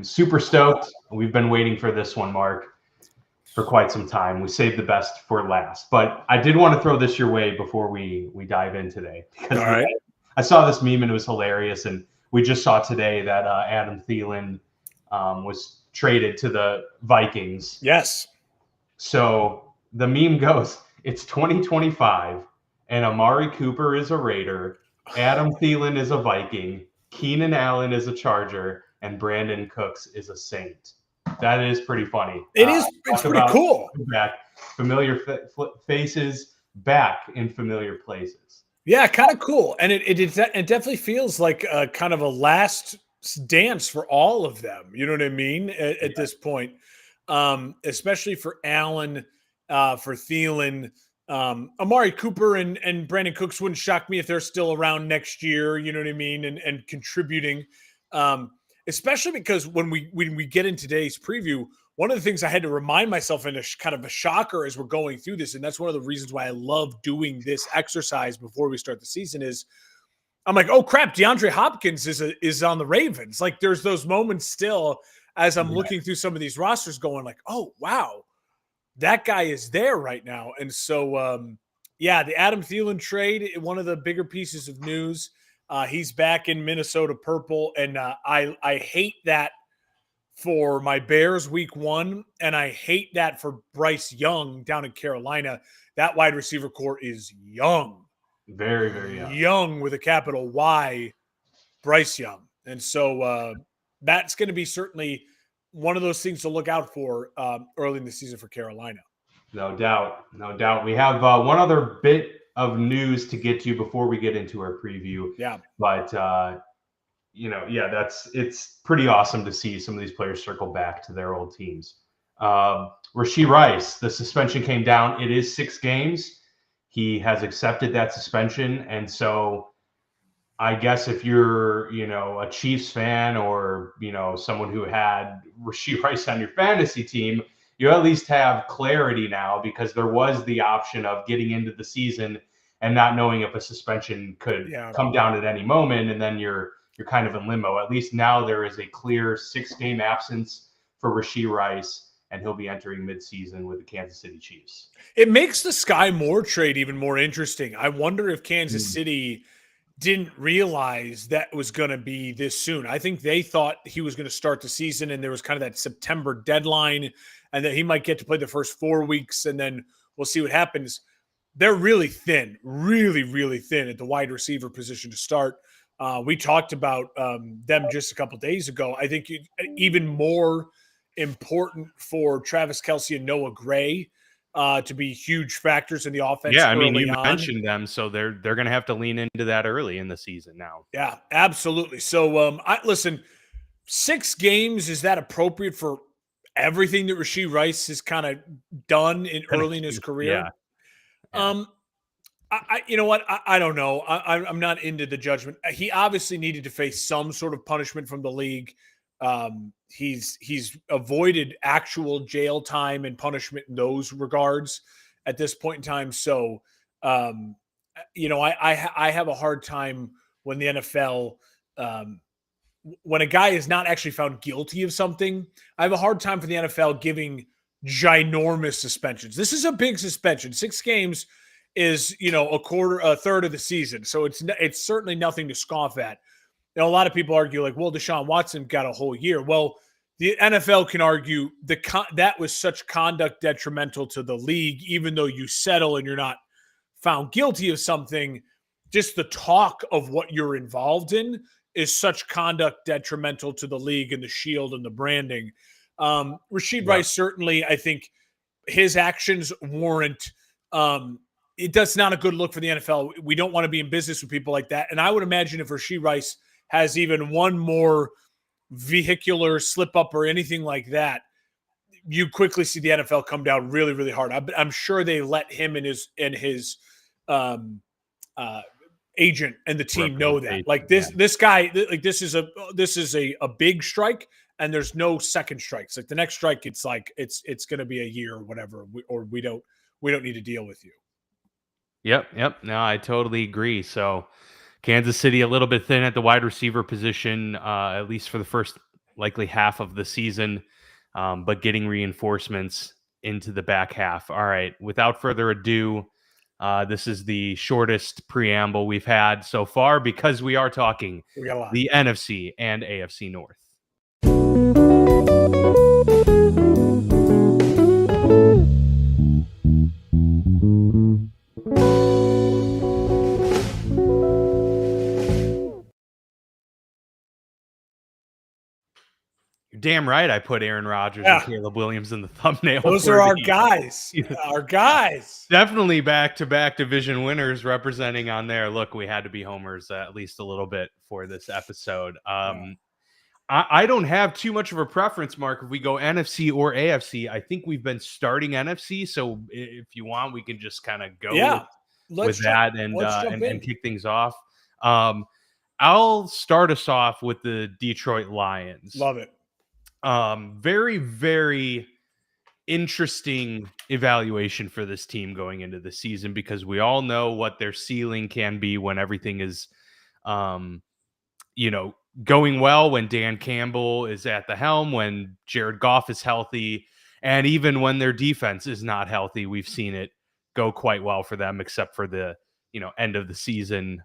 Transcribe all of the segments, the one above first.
I'm super stoked. We've been waiting for this one, Mark, for quite some time. We saved the best for last. But I did want to throw this your way before we dive in today. Because All right. I saw this meme and it was hilarious. And we just saw today that Adam Thielen was traded to the Vikings. Yes. So the meme goes, it's 2025, and Amari Cooper is a Raider, Adam Thielen is a Viking, Keenan Allen is a Charger, and Brandon Cooks is a Saint. That is pretty funny. It's pretty cool. Back, familiar faces back in familiar places. Yeah, kind of cool. And it definitely feels like a kind of a last dance for all of them. You know what I mean? At this point, especially for Allen, for Thielen, Amari Cooper and Brandon Cooks wouldn't shock me if they're still around next year. You know what I mean? And contributing, especially because when we get in today's preview, one of the things I had to remind myself in a kind of a shocker as we're going through this, and that's one of the reasons why I love doing this exercise before we start the season, is I'm like, oh crap, DeAndre Hopkins is on the Ravens. Like there's those moments still as I'm looking through some of these rosters going like, oh wow, that guy is there right now. And so the Adam Thielen trade, one of the bigger pieces of news. He's back in Minnesota purple, and I hate that for my Bears week 1, and I hate that for Bryce Young down in Carolina. That wide receiver core is young. Very, very young. Young with a capital Y, Bryce Young. And so that's going to be certainly one of those things to look out for early in the season for Carolina. No doubt. We have one other bit of news to get to before we get into our preview. Yeah. But, it's pretty awesome to see some of these players circle back to their old teams. Rashee Rice, the suspension came down. It is 6 games. He has accepted that suspension. And so I guess if you're, a Chiefs fan or, someone who had Rashee Rice on your fantasy team, you at least have clarity now, because there was the option of getting into the season and not knowing if a suspension could come down at any moment. And then you're kind of in limbo. At least now there is a clear 6-game absence for Rashee Rice, and he'll be entering midseason with the Kansas City Chiefs. It makes the Sky Moore trade even more interesting. I wonder if Kansas City didn't realize that was going to be this soon. I think they thought he was going to start the season, and there was kind of that September deadline, and that he might get to play the first 4 weeks, and then we'll see what happens. They're really thin, really, really thin at the wide receiver position to start. We talked about them just a couple of days ago. I think even more important for Travis Kelce and Noah Gray to be huge factors in the offense. Yeah, I mean, you mentioned them, so they're going to have to lean into that early in the season now. Yeah, absolutely. So, listen, 6 games, is that appropriate for everything that Rashee Rice has kind of done early in his career? Yeah. You know what? I don't know. I'm not into the judgment. He obviously needed to face some sort of punishment from the league. He's avoided actual jail time and punishment in those regards at this point in time. So, I have a hard time when the NFL, when a guy is not actually found guilty of something, I have a hard time for the NFL giving ginormous suspensions. This is a big suspension. 6 games is, a third of the season. So it's certainly nothing to scoff at. A lot of people argue like, well, Deshaun Watson got a whole year. Well, the NFL can argue that was such conduct detrimental to the league, even though you settle and you're not found guilty of something. Just the talk of what you're involved in is such conduct detrimental to the league and the shield and the branding. Rashee Rice, certainly, I think his actions warrant that's not a good look for the NFL. We don't want to be in business with people like that. And I would imagine if Rashee Rice has even one more vehicular slip up or anything like that, you quickly see the NFL come down really, really hard. I'm sure they let him and his agent and the team know that. Like this guy, like this is a big strike, and there's no second strikes. Like the next strike, it's like it's going to be a year or whatever, we don't need to deal with you. Yep. No, I totally agree. So Kansas City a little bit thin at the wide receiver position, at least for the first likely half of the season, but getting reinforcements into the back half. All right, without further ado, this is the shortest preamble we've had so far because we are talking the NFC and AFC North. You're damn right I put Aaron Rodgers and Caleb Williams in the thumbnail. Those are our guys. Our guys. Definitely back-to-back division winners representing on there. Look, we had to be homers at least a little bit for this episode. I don't have too much of a preference, Mark, if we go NFC or AFC. I think we've been starting NFC, so if you want, we can just kind of go with that and kick things off. I'll start us off with the Detroit Lions. Love it. Very, very interesting evaluation for this team going into the season because we all know what their ceiling can be when everything is, going well, when Dan Campbell is at the helm, when Jared Goff is healthy, and even when their defense is not healthy. We've seen it go quite well for them, except for the, end of the season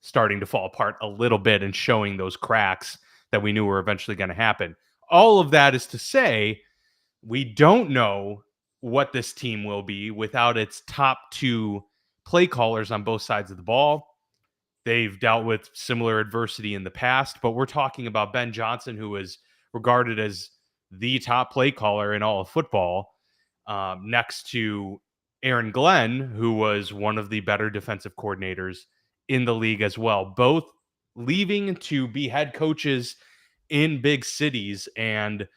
starting to fall apart a little bit and showing those cracks that we knew were eventually going to happen. All of that is to say, we don't know what this team will be without its top two play callers on both sides of the ball. They've dealt with similar adversity in the past, but we're talking about Ben Johnson, who is regarded as the top play caller in all of football, next to Aaron Glenn, who was one of the better defensive coordinators in the league as well, both leaving to be head coaches in big cities. And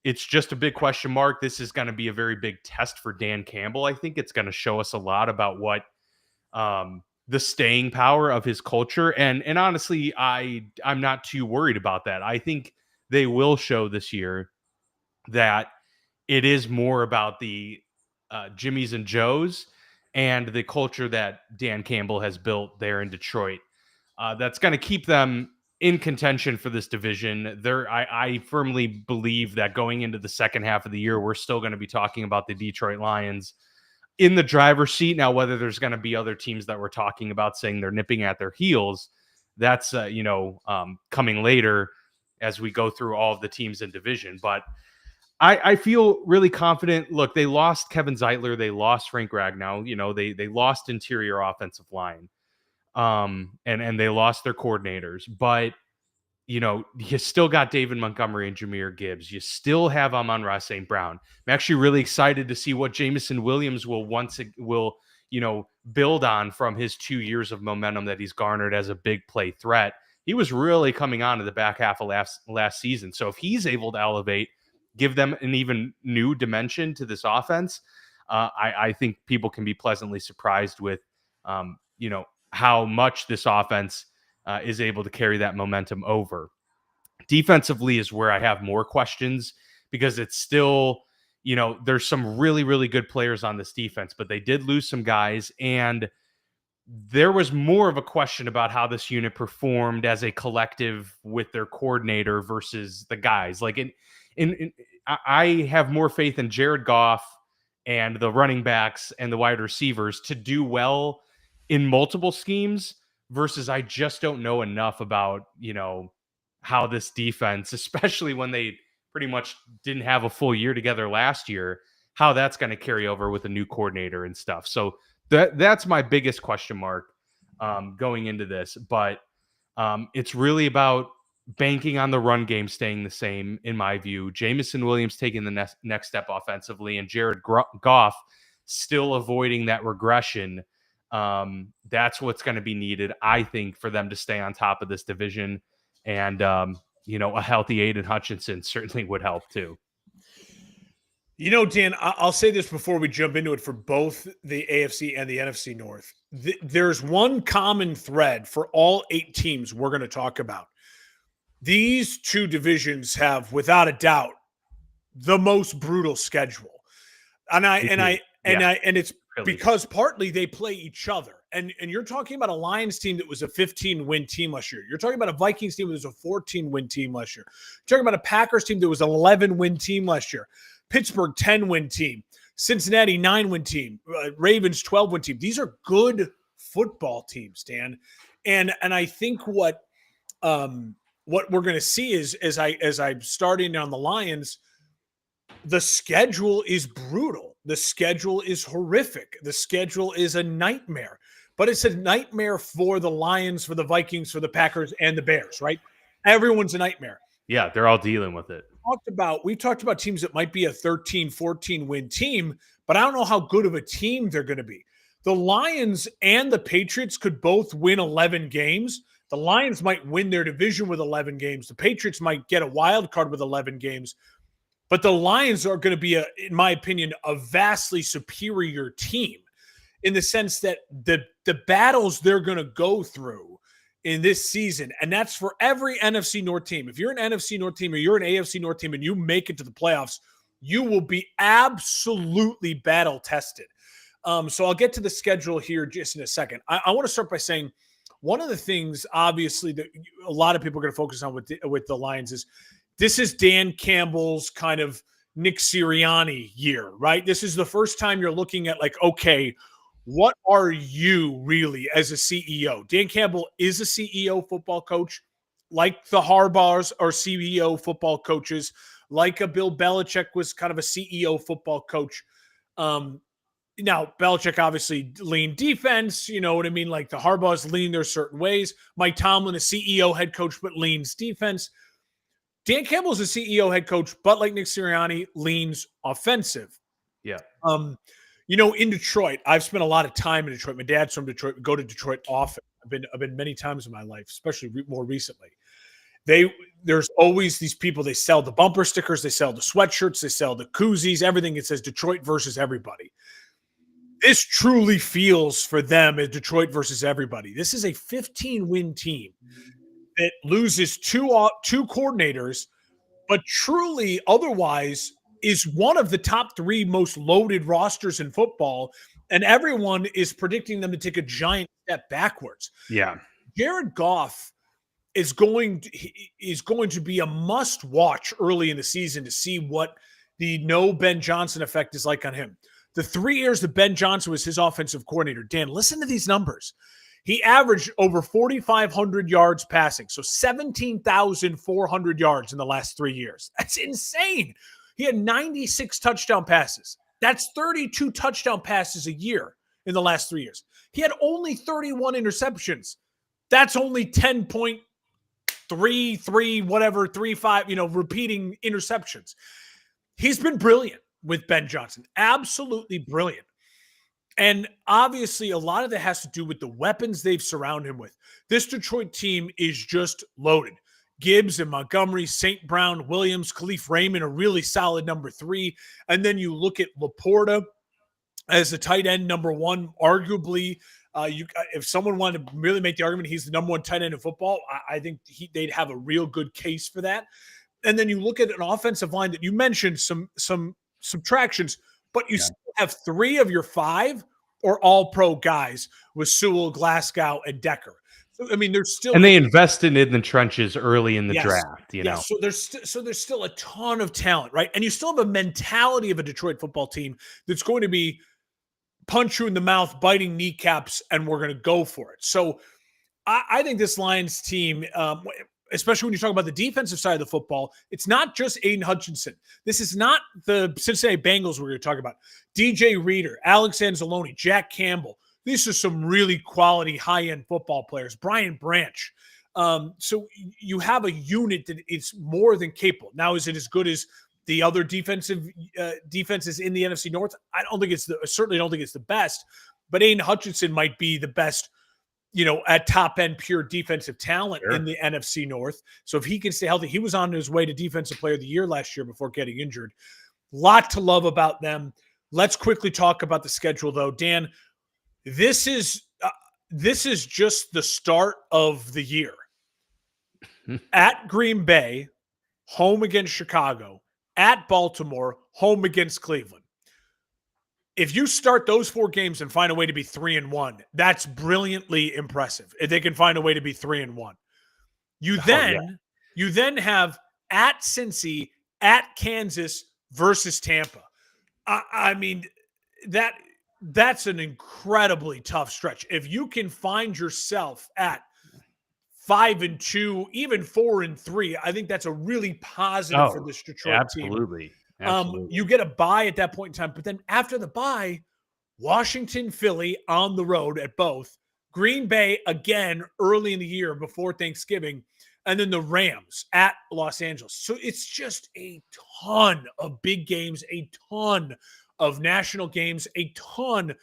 it's just a big question mark. This is going to be a very big test for Dan Campbell. I think it's going to show us a lot about what the staying power of his culture. And honestly, I'm not too worried about that. I think they will show this year that it is more about the Jimmys and Joes and the culture that Dan Campbell has built there in Detroit. That's going to keep them in contention for this division. I firmly believe that going into the second half of the year, we're still going to be talking about the Detroit Lions in the driver's seat. Now, whether there's going to be other teams that we're talking about saying they're nipping at their heels, that's, coming later as we go through all of the teams in division. But I feel really confident. Look, they lost Kevin Zeitler. They lost Frank Ragnow. They lost interior offensive line. And they lost their coordinators, but you still got David Montgomery and Jahmyr Gibbs. You still have Amon-Ra St. Brown. I'm actually really excited to see what Jameson Williams will build on from his 2 years of momentum that he's garnered as a big play threat. He was really coming on to the back half of last season. So if he's able to elevate, give them an even new dimension to this offense, I think people can be pleasantly surprised with, how much this offense is able to carry that momentum over. Defensively is where I have more questions because it's still, there's some really, really good players on this defense, but they did lose some guys. And there was more of a question about how this unit performed as a collective with their coordinator versus the guys. Like I have more faith in Jared Goff and the running backs and the wide receivers to do well in multiple schemes versus I just don't know enough about, how this defense, especially when they pretty much didn't have a full year together last year, how that's going to carry over with a new coordinator and stuff. So that's my biggest question mark going into this. But it's really about banking on the run game staying the same, in my view. Jameson Williams taking the next step offensively, and Jared Goff still avoiding that regression. That's what's going to be needed, I think, for them to stay on top of this division. And, a healthy Aiden Hutchinson certainly would help too. Dan, I'll say this before we jump into it for both the AFC and the NFC North. There's one common thread for all 8 teams we're going to talk about. These two divisions have, without a doubt, the most brutal schedule. And it's Really? because partly they play each other. And you're talking about a Lions team that was a 15-win team last year. You're talking about a Vikings team that was a 14-win team last year. You're talking about a Packers team that was an 11-win team last year. Pittsburgh, 10-win team. Cincinnati, 9-win team. Ravens, 12-win team. These are good football teams, Dan. And I think what we're going to see is as I'm starting on the Lions, the schedule is brutal. The schedule is horrific. The schedule is a nightmare. But it's a nightmare for the Lions, for the Vikings, for the Packers, and the Bears, right? Everyone's a nightmare. Yeah, they're all dealing with it. We talked about teams that might be a 13, 14-win team, but I don't know how good of a team they're going to be. The Lions and the Patriots could both win 11 games. The Lions might win their division with 11 games. The Patriots might get a wild card with 11 games. But the Lions are going to be, in my opinion, a vastly superior team in the sense that the battles they're going to go through in this season, and that's for every NFC North team. If you're an NFC North team or you're an AFC North team and you make it to the playoffs, you will be absolutely battle-tested. So I'll get to the schedule here just in a second. I want to start by saying one of the things, obviously, that a lot of people are going to focus on with the Lions is this is Dan Campbell's kind of Nick Sirianni year, right? This is the first time you're looking at like, okay, what are you really as a CEO? Dan Campbell is a CEO football coach, like the Harbaughs are CEO football coaches, like a Bill Belichick was kind of a CEO football coach. Now, Belichick obviously leaned defense, you know what I mean? Like the Harbaughs lean their certain ways. Mike Tomlin, a CEO head coach, but leans defense. Dan Campbell's a CEO head coach, but like Nick Sirianni, leans offensive. Yeah. You know, in Detroit, I've spent a lot of time in Detroit. My dad's from Detroit. We go to Detroit often. I've been many times in my life, especially more recently. There's always these people. They sell the bumper stickers, they sell the sweatshirts, they sell the koozies, everything. It says Detroit versus everybody. This truly feels for them as Detroit versus everybody. This is a 15-win team that loses two coordinators, but truly otherwise is one of the top 3 most loaded rosters in football, and everyone is predicting them to take a giant step backwards. Yeah. Jared Goff is going to be a must-watch early in the season to see what the no Ben Johnson effect is like on him. The 3 years that Ben Johnson was his offensive coordinator, Dan, listen to these numbers. He averaged over 4,500 yards passing, so 17,400 yards in the last 3 years. That's insane. He had 96 touchdown passes. That's 32 touchdown passes a year in the last 3 years. He had only 31 interceptions. That's only 10.33, whatever, 3.5, repeating interceptions. He's been brilliant with Ben Johnson. Absolutely brilliant. And obviously, a lot of that has to do with the weapons they've surrounded him with. This Detroit team is just loaded. Gibbs and Montgomery, St. Brown, Williams, Khalif Raymond, a really solid number 3. And then you look at Laporta as the tight end number 1. Arguably, if someone wanted to really make the argument he's the number 1 tight end in football, I think they'd have a real good case for that. And then you look at an offensive line that you mentioned some subtractions, but you still have 3 of your 5 are all-pro guys with Sewell, Glasgow, and Decker. So, I mean, there's still, and they invested in the trenches early in the draft. You know, so there's still a ton of talent, right? And you still have a mentality of a Detroit football team that's going to be punch you in the mouth, biting kneecaps, and we're going to go for it. So I think this Lions team, especially when you talk about the defensive side of the football, it's not just Aiden Hutchinson. This is not the Cincinnati Bengals we're going to talk about. DJ Reader, Alex Anzalone, Jack Campbell. These are some really quality high-end football players. Brian Branch. So you have a unit that is more than capable. Now, is it as good as the other defenses in the NFC North? I certainly don't think it's the best, but Aiden Hutchinson might be the best, at top end pure defensive talent in the NFC North. So if he can stay healthy, he was on his way to Defensive Player of the Year last year before getting injured. Lot to love about them. Let's quickly talk about the schedule, though. Dan, this is just the start of the year. At Green Bay, home against Chicago. At Baltimore, home against Cleveland. if you start those 4 games and find a way to be 3-1, that's brilliantly impressive. If they can find a way to be 3-1. You then have at Cincy, at Kansas versus Tampa. I mean, that's an incredibly tough stretch. If you can find yourself at 5-2, even 4-3, I think that's a really positive for this Detroit team. Absolutely. You get a bye at that point in time, but then after the bye, Washington, Philly on the road at both, Green Bay again early in the year before Thanksgiving, and then the Rams at Los Angeles. So it's just a ton of big games, a ton of national games, a ton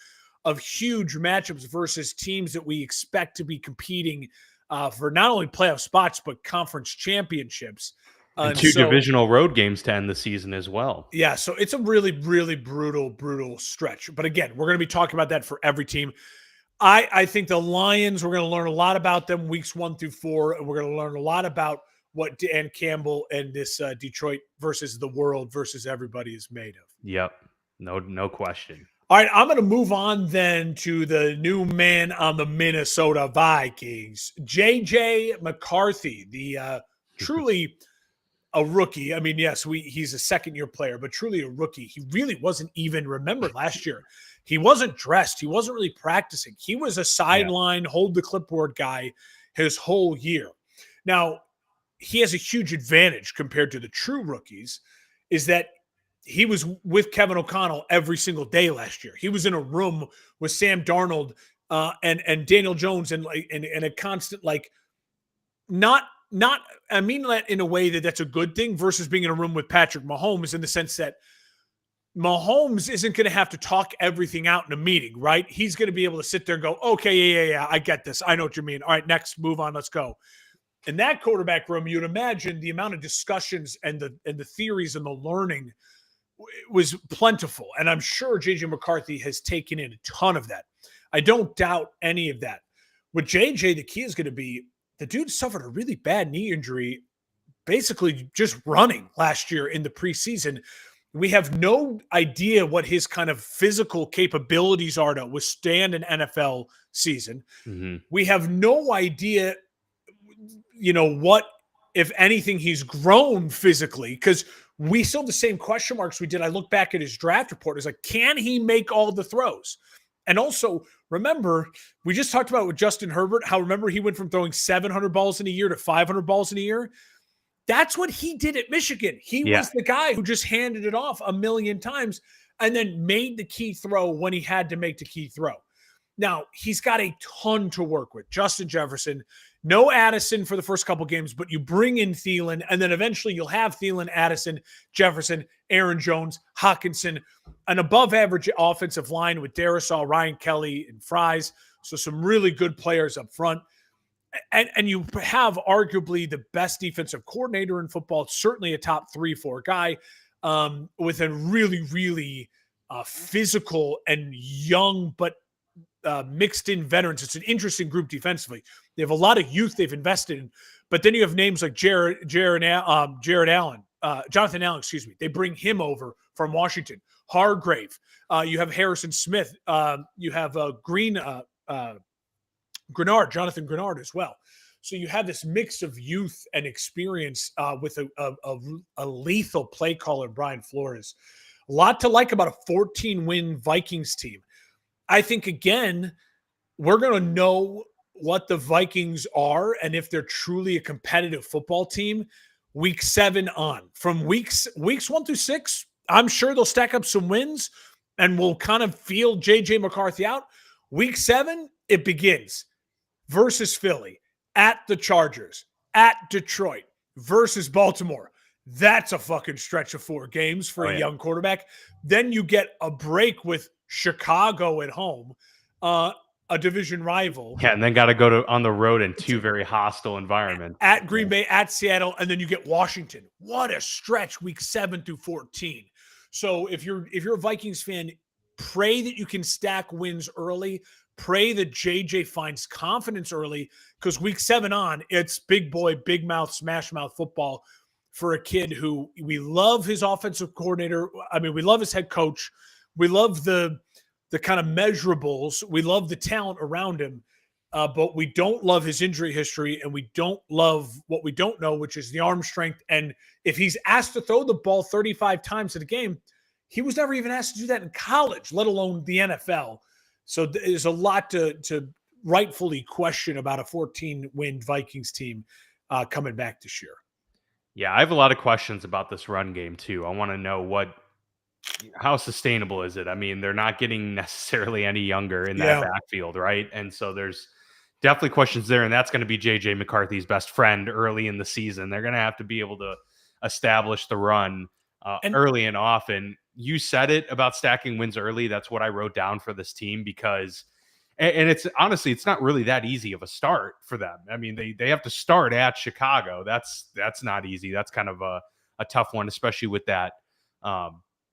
of huge matchups versus teams that we expect to be competing for not only playoff spots, but conference championships. And 2 divisional road games to end the season as well. Yeah, so it's a really, really brutal stretch. But again, we're going to be talking about that for every team. I think the Lions, we're going to learn a lot about them weeks 1 through 4, and we're going to learn a lot about what Dan Campbell and this Detroit versus the world versus everybody is made of. Yep, no question. All right, I'm going to move on then to the new man on the Minnesota Vikings, J.J. McCarthy, the truly a rookie. I mean, yes, he's a second-year player, but truly a rookie. He really wasn't even remembered last year. He wasn't dressed. He wasn't really practicing. He was a sideline, hold the clipboard guy his whole year. Now, he has a huge advantage compared to the true rookies, is that he was with Kevin O'Connell every single day last year. He was in a room with Sam Darnold and Daniel Jones and a constant, like, not I mean that in a way that's a good thing versus being in a room with Patrick Mahomes, in the sense that Mahomes isn't going to have to talk everything out in a meeting, right? He's going to be able to sit there and go, okay, yeah, I get this. I know what you mean. All right, next, move on, let's go. In that quarterback room, you'd imagine the amount of discussions and the theories and the learning was plentiful. And I'm sure J.J. McCarthy has taken in a ton of that. I don't doubt any of that. With J.J., the key is going to be, the dude suffered a really bad knee injury, basically just running last year in the preseason. We have no idea what his kind of physical capabilities are to withstand an NFL season. Mm-hmm. We have no idea, what, if anything, he's grown physically, because we still have the same question marks we did. I look back at his draft report. It's like, can he make all the throws? And also, remember, we just talked about with Justin Herbert, how, remember, he went from throwing 700 balls in a year to 500 balls in a year. That's what he did at Michigan. He was the guy who just handed it off a million times and then made the key throw when he had to make the key throw. Now, he's got a ton to work with. Justin Jefferson, no Addison for the first couple games, but you bring in Thielen, and then eventually you'll have Thielen, Addison, Jefferson, Aaron Jones, Hockenson, an above-average offensive line with Darisaw, Ryan Kelly, and Fries. So some really good players up front. And you have arguably the best defensive coordinator in football, certainly a top 3-4 guy, with a really, really physical and young but mixed in veterans. It's an interesting group defensively. They have a lot of youth they've invested in, but then you have names like Jonathan Allen. They bring him over from Washington. Hargrave. You have Harrison Smith. You have Jonathan Grenard as well. So you have this mix of youth and experience with a lethal play caller, Brian Flores. A lot to like about a 14-win Vikings team. I think, again, we're going to know what the Vikings are and if they're truly a competitive football team week 7 on. From weeks 1 through 6, I'm sure they'll stack up some wins and we'll kind of feel J.J. McCarthy out. Week 7, it begins versus Philly, at the Chargers, at Detroit, versus Baltimore. That's a fucking stretch of 4 games for a young quarterback. Then you get a break with Chicago at home, a division rival. Yeah, and then got to go on the road in 2 very hostile environments. At Green Bay, at Seattle, and then you get Washington. What a stretch, week 7 through 14. So if you're a Vikings fan, pray that you can stack wins early. Pray that JJ finds confidence early, because week 7 on, it's big boy, big mouth, smash mouth football for a kid who we love his offensive coordinator. I mean, we love his head coach. we love the kind of measurables. We love the talent around him, but we don't love his injury history, and we don't love what we don't know, which is the arm strength. And if he's asked to throw the ball 35 times in a game, he was never even asked to do that in college, let alone the NFL. So there's a lot to rightfully question about a 14-win Vikings team coming back this year. Yeah, I have a lot of questions about this run game too. I want to know how sustainable is it? I mean, they're not getting necessarily any younger in that backfield, right? And so there's definitely questions there, and that's going to be JJ McCarthy's best friend early in the season. They're going to have to be able to establish the run early and often. You said it about stacking wins early. That's what I wrote down for this team, because and it's honestly, it's not really that easy of a start for them. I mean, they have to start at Chicago. That's not easy. That's kind of a tough one, especially with that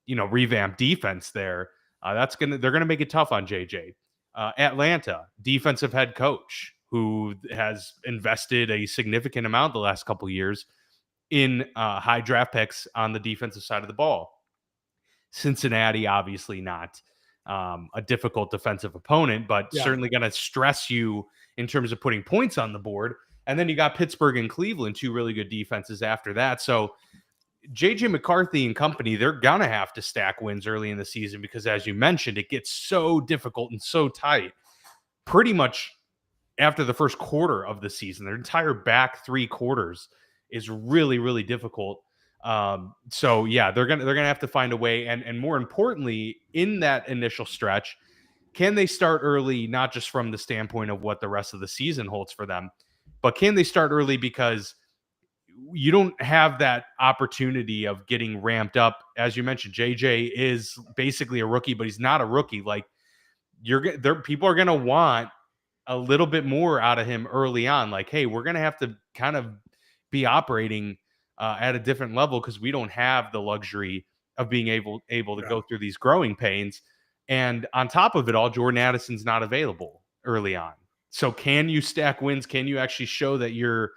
revamped defense there. They're gonna make it tough on JJ. Atlanta, defensive head coach who has invested a significant amount the last couple of years in high draft picks on the defensive side of the ball. Cincinnati, obviously not a difficult defensive opponent, but certainly going to stress you in terms of putting points on the board. And then you got Pittsburgh and Cleveland, two really good defenses after that. So JJ McCarthy and company, they're going to have to stack wins early in the season because, as you mentioned, it gets so difficult and so tight pretty much after the first quarter of the season. Their entire back three quarters is really, really difficult. So yeah, they're gonna have to find a way, and more importantly, in that initial stretch, can they start early, not just from the standpoint of what the rest of the season holds for them, but can they start early because you don't have that opportunity of getting ramped up. As you mentioned, JJ is basically a rookie, but he's not a rookie. Like people are gonna want a little bit more out of him early on. Like, hey, we're gonna have to kind of be operating at a different level because we don't have the luxury of being able to go through these growing pains. And on top of it all, Jordan Addison's not available early on. So can you stack wins? Can you actually show that you're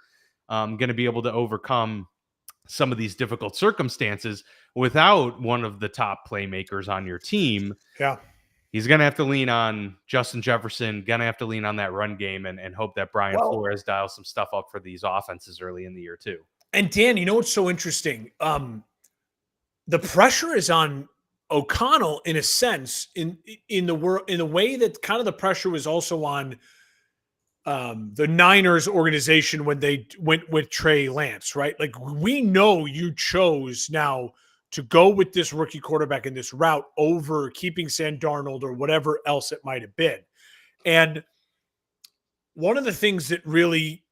going to be able to overcome some of these difficult circumstances without one of the top playmakers on your team? Yeah. He's going to have to lean on Justin Jefferson, going to have to lean on that run game and hope that Brian Flores dials some stuff up for these offenses early in the year too. And Dan, you know what's so interesting? The pressure is on O'Connell in a sense, in the way that kind of the pressure was also on the Niners organization when they went with Trey Lance, right? Like, we know you chose now to go with this rookie quarterback in this route over keeping Sam Darnold or whatever else it might have been. And one of the things that really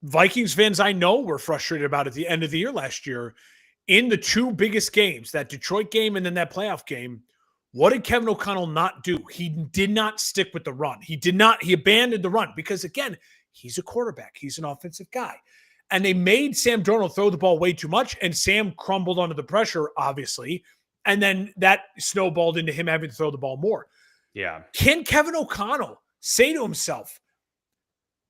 Vikings fans I know were frustrated about at the end of the year last year, in the two biggest games, that Detroit game and then that playoff game, what did Kevin O'Connell not do? He did not stick with the run. He abandoned the run because, again, he's a quarterback. He's an offensive guy. And they made Sam Darnold throw the ball way too much, and Sam crumbled under the pressure, obviously. And then that snowballed into him having to throw the ball more. Yeah. Can Kevin O'Connell say to himself,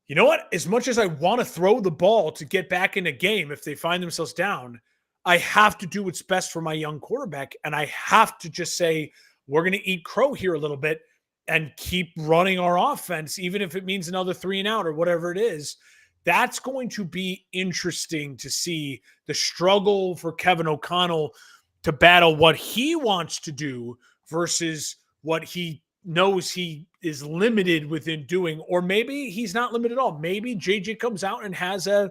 you know what? As much as I want to throw the ball to get back in a game, if they find themselves down, I have to do what's best for my young quarterback. And I have to just say, we're going to eat crow here a little bit and keep running our offense, even if it means another 3 and out or whatever it is. That's going to be interesting to see the struggle for Kevin O'Connell to battle what he wants to do versus what he knows he is limited within doing, or maybe he's not limited at all. Maybe JJ comes out and has a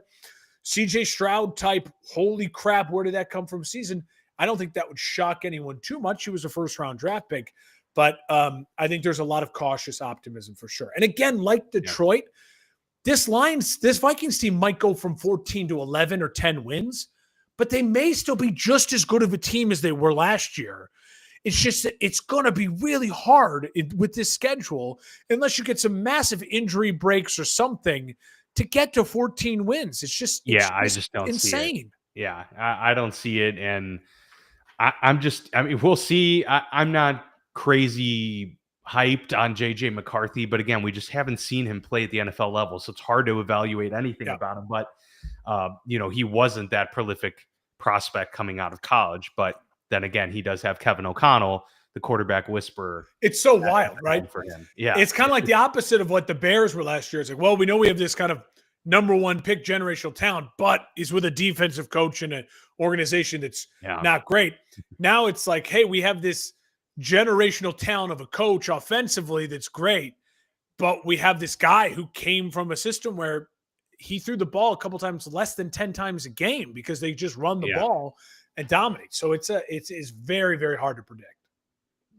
CJ Stroud type, holy crap, where did that come from season. I don't think that would shock anyone too much. He was a first-round draft pick, but I think there's a lot of cautious optimism for sure. And again, like Detroit, this Vikings team might go from 14 to 11 or 10 wins, but they may still be just as good of a team as they were last year. It's just that it's going to be really hard with this schedule, unless you get some massive injury breaks or something, to get to 14 wins. It's just I just don't insane. See it. Yeah, I don't see it, and we'll see. I'm not crazy hyped on JJ McCarthy, but again, we just haven't seen him play at the NFL level, so it's hard to evaluate anything about him. But he wasn't that prolific prospect coming out of college, but then again, he does have Kevin O'Connell the quarterback whisperer. It's so wild, right? For him. Yeah. It's kind of like the opposite of what the Bears were last year. It's like, well, we know we have this kind of number one pick generational talent, but he's with a defensive coach and an organization that's not great. Now it's like, hey, we have this generational talent of a coach offensively that's great, but we have this guy who came from a system where he threw the ball a couple times less than 10 times a game because they just run the ball and dominate. So it's very, very hard to predict.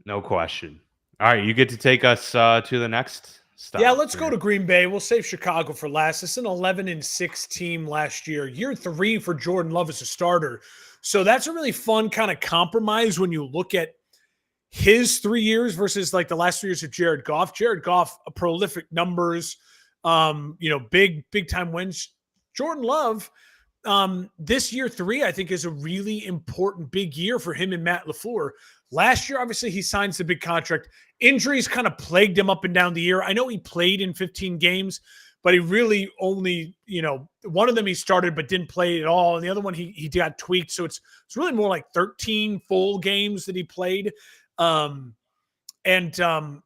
No question. All right, you get to take us to the next stop. Yeah, let's go to Green Bay. We'll save Chicago for last. It's an 11-6 team last year. Year 3 for Jordan Love as a starter. So that's a really fun kind of compromise when you look at his 3 years versus like the last 3 years of Jared Goff. Jared Goff, prolific numbers, big time wins. Jordan Love, this year 3, I think, is a really important big year for him and Matt LaFleur. Last year, obviously, he signs the big contract. Injuries kind of plagued him up and down the year. I know he played in 15 games, but he really only, one of them he started but didn't play at all. And the other one he got tweaked. So it's really more like 13 full games that he played. But the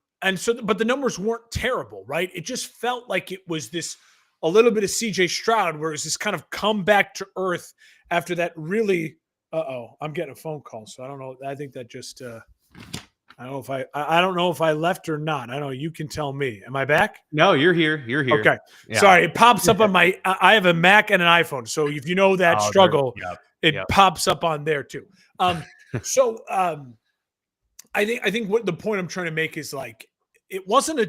numbers weren't terrible, right? It just felt like it was a little bit of CJ Stroud, where it was this kind of come back to earth after that really. I'm getting a phone call, so I don't know. I think that just I don't know if I left or not. I don't know. You can tell me. Am I back? No, you're here. You're here. Okay. Yeah. Sorry, it pops up on my. I have a Mac and an iPhone, so if you know that struggle, it pops up on there too. I think what the point I'm trying to make is like it wasn't.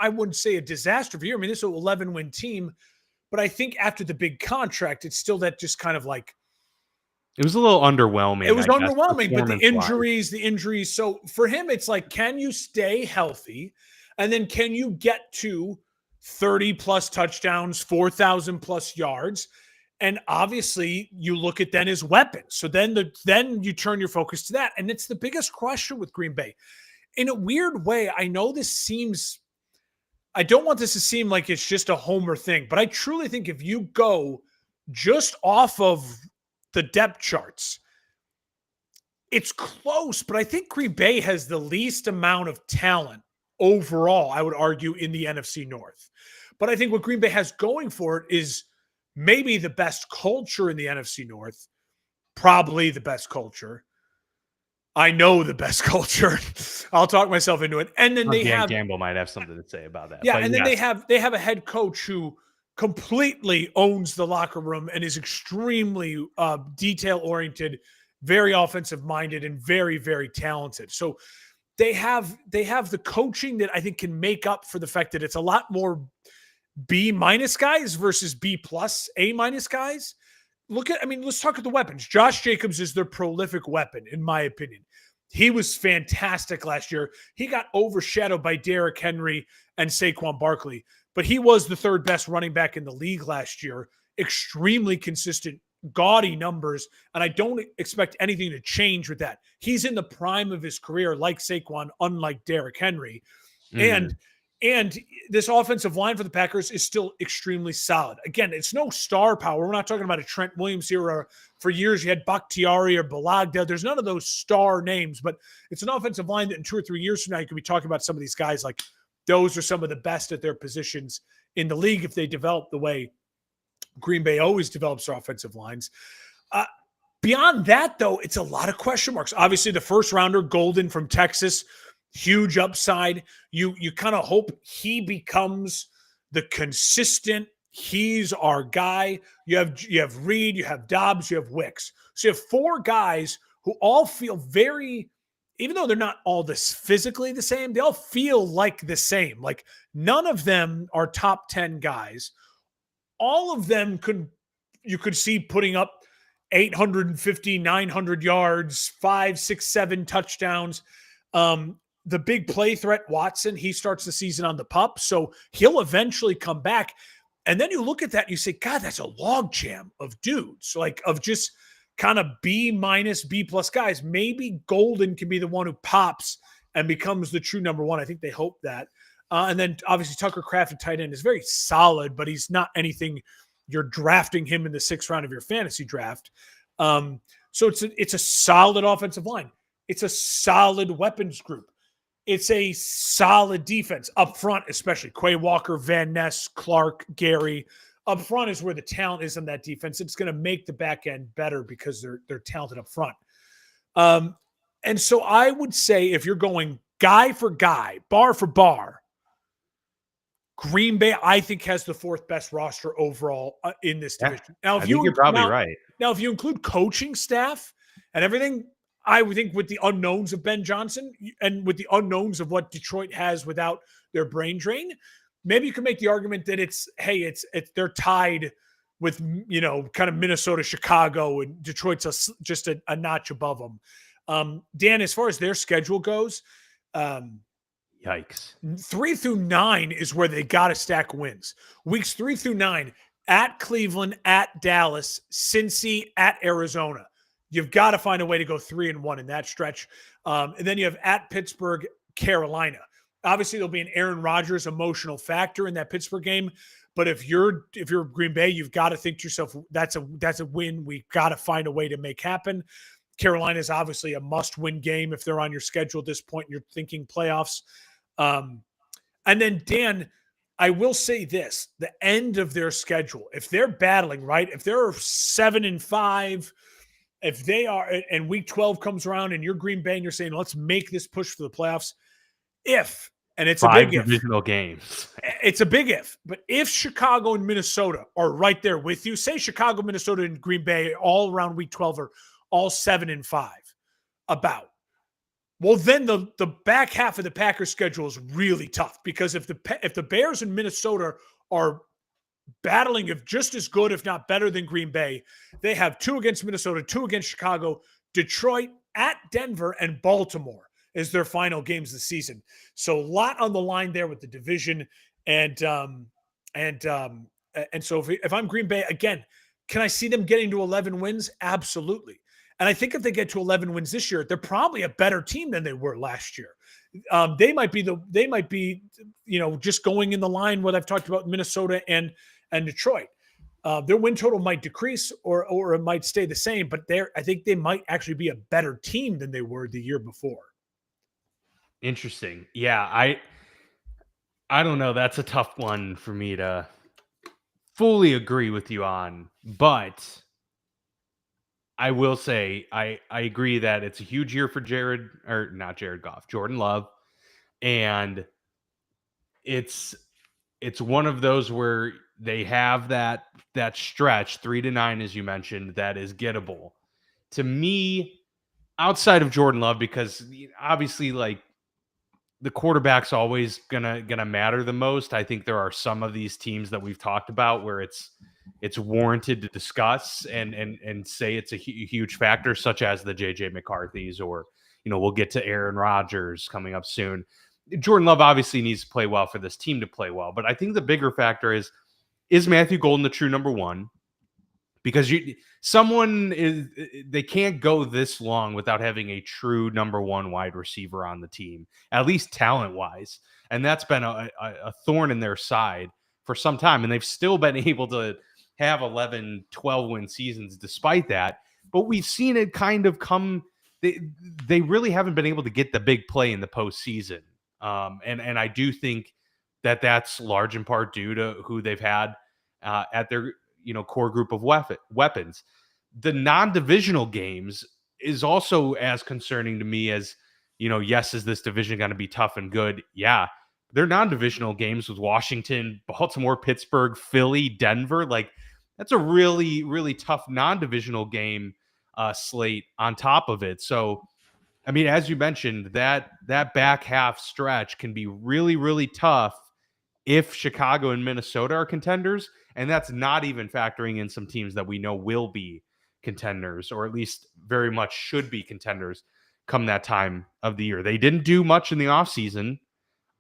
I wouldn't say a disaster for you. I mean, this is an 11-win team, but I think after the big contract, it's still that just kind of like. It was a little underwhelming. It was underwhelming, but the injuries. So for him, it's like, can you stay healthy? And then can you get to 30 plus touchdowns, 4,000 plus yards? And obviously you look at then his weapons. So then you turn your focus to that. And it's the biggest question with Green Bay. In a weird way, I know I don't want this to seem like it's just a homer thing, but I truly think if you go just off of the depth charts, it's close, but I think Green Bay has the least amount of talent overall, I would argue, in the NFC North. But I think what Green Bay has going for it is maybe the best culture in the NFC North, probably the best culture. I know the best culture. I'll talk myself into it. And then Gamble might have something to say about that. Yeah, and then they have a head coach who completely owns the locker room and is extremely detail-oriented, very offensive-minded, and very, very talented. So they have the coaching that I think can make up for the fact that it's a lot more B- guys versus B+, A- guys. Let's talk about the weapons. Josh Jacobs is their prolific weapon, in my opinion. He was fantastic last year. He got overshadowed by Derrick Henry and Saquon Barkley, but he was the third best running back in the league last year. Extremely consistent, gaudy numbers, and I don't expect anything to change with that. He's in the prime of his career, like Saquon, unlike Derrick Henry. And this offensive line for the Packers is still extremely solid. Again, it's no star power. We're not talking about a Trent Williams here, or for years you had Bakhtiari or Balagda. There's none of those star names, but it's an offensive line that in 2 or 3 years from now, you could be talking about some of these guys like those are some of the best at their positions in the league if they develop the way Green Bay always develops their offensive lines. Beyond that, though, it's a lot of question marks. Obviously, the first rounder, Golden from Texas, huge upside. You kind of hope he becomes the consistent, he's our guy. You have Reed, you have Dobbs, you have Wicks. So you have 4 guys who all feel very, even though they're not all this physically the same, they all feel like the same. Like none of them are top 10 guys. All of them you could see putting up 850, 900 yards, 5, 6, 7 touchdowns. The big play threat, Watson, he starts the season on the pup, so he'll eventually come back. And then you look at that and you say, God, that's a logjam of dudes, like of just kind of B-, B+ guys. Maybe Golden can be the one who pops and becomes the true number one. I think they hope that. And then obviously Tucker Kraft at tight end is very solid, but he's not anything you're drafting him in the 6th round of your fantasy draft. So it's a solid offensive line. It's a solid weapons group. It's a solid defense up front, especially Quay Walker, Van Ness, Clark, Gary. Up front is where the talent is in that defense. It's going to make the back end better because they're talented up front. And so I would say if you're going guy for guy, bar for bar, Green Bay, I think, has the fourth best roster overall in this division. Now, I think you're probably right. Now, if you include coaching staff and everything, I would think with the unknowns of Ben Johnson and with the unknowns of what Detroit has without their brain drain, maybe you can make the argument that it's they're tied with, kind of Minnesota, Chicago, and Detroit's just a notch above them. Dan, as far as their schedule goes, yikes. 3 through 9 is where they got to stack wins. Weeks 3 through 9 at Cleveland, at Dallas, Cincy, at Arizona. You've got to find a way to go 3-1 in that stretch. And then you have at Pittsburgh, Carolina. Obviously, there'll be an Aaron Rodgers emotional factor in that Pittsburgh game. But if you're Green Bay, you've got to think to yourself, that's a win. We've got to find a way to make happen. Carolina is obviously a must-win game if they're on your schedule at this point. You're thinking playoffs. And then, Dan, I will say this, the end of their schedule, if they're battling, right, if they're 7-5, if they are, and week 12 comes around and you're Green Bay and you're saying, let's make this push for the playoffs, and it's 5 a big divisional games. It's a big if, but if Chicago and Minnesota are right there with you, say Chicago, Minnesota, and Green Bay all around week 12 are all 7-5 well, then the back half of the Packers schedule is really tough because if the Bears and Minnesota are battling if just as good, if not better than Green Bay, they have 2 against Minnesota, 2 against Chicago, Detroit, at Denver, and Baltimore is their final games this season. So a lot on the line there with the division. And so if I'm Green Bay, again, can I see them getting to 11 wins? Absolutely. And I think if they get to 11 wins this year, they're probably a better team than they were last year. They might be, just going in the line what I've talked about Minnesota and Detroit. Their win total might decrease or it might stay the same, but I think they might actually be a better team than they were the year before. Interesting. Yeah, I don't know. That's a tough one for me to fully agree with you on, but I will say I agree that it's a huge year for Jordan Love. And it's one of those where they have that stretch 3-9, as you mentioned, that is gettable. To me, outside of Jordan Love, because obviously like the quarterback's always gonna matter the most. I think there are some of these teams that we've talked about where it's warranted to discuss and say it's a huge factor, such as the JJ McCarthy's, or we'll get to Aaron Rodgers coming up soon. Jordan Love obviously needs to play well for this team to play well, but I think the bigger factor is Matthew Golden the true number one? Because they can't go this long without having a true number one wide receiver on the team, at least talent wise. And that's been a thorn in their side for some time. And they've still been able to have 11, 12 win seasons despite that. But we've seen it kind of come. They really haven't been able to get the big play in the postseason. And I do think that's large in part due to who they've had at their core group of weapons. The non-divisional games is also as concerning to me as, yes, is this division going to be tough and good? Yeah. They're non-divisional games with Washington, Baltimore, Pittsburgh, Philly, Denver. Like, that's a really, really tough non-divisional game slate on top of it. So, I mean, as you mentioned, that back half stretch can be really, really tough if Chicago and Minnesota are contenders. And that's not even factoring in some teams that we know will be contenders, or at least very much should be contenders come that time of the year. They didn't do much in the offseason.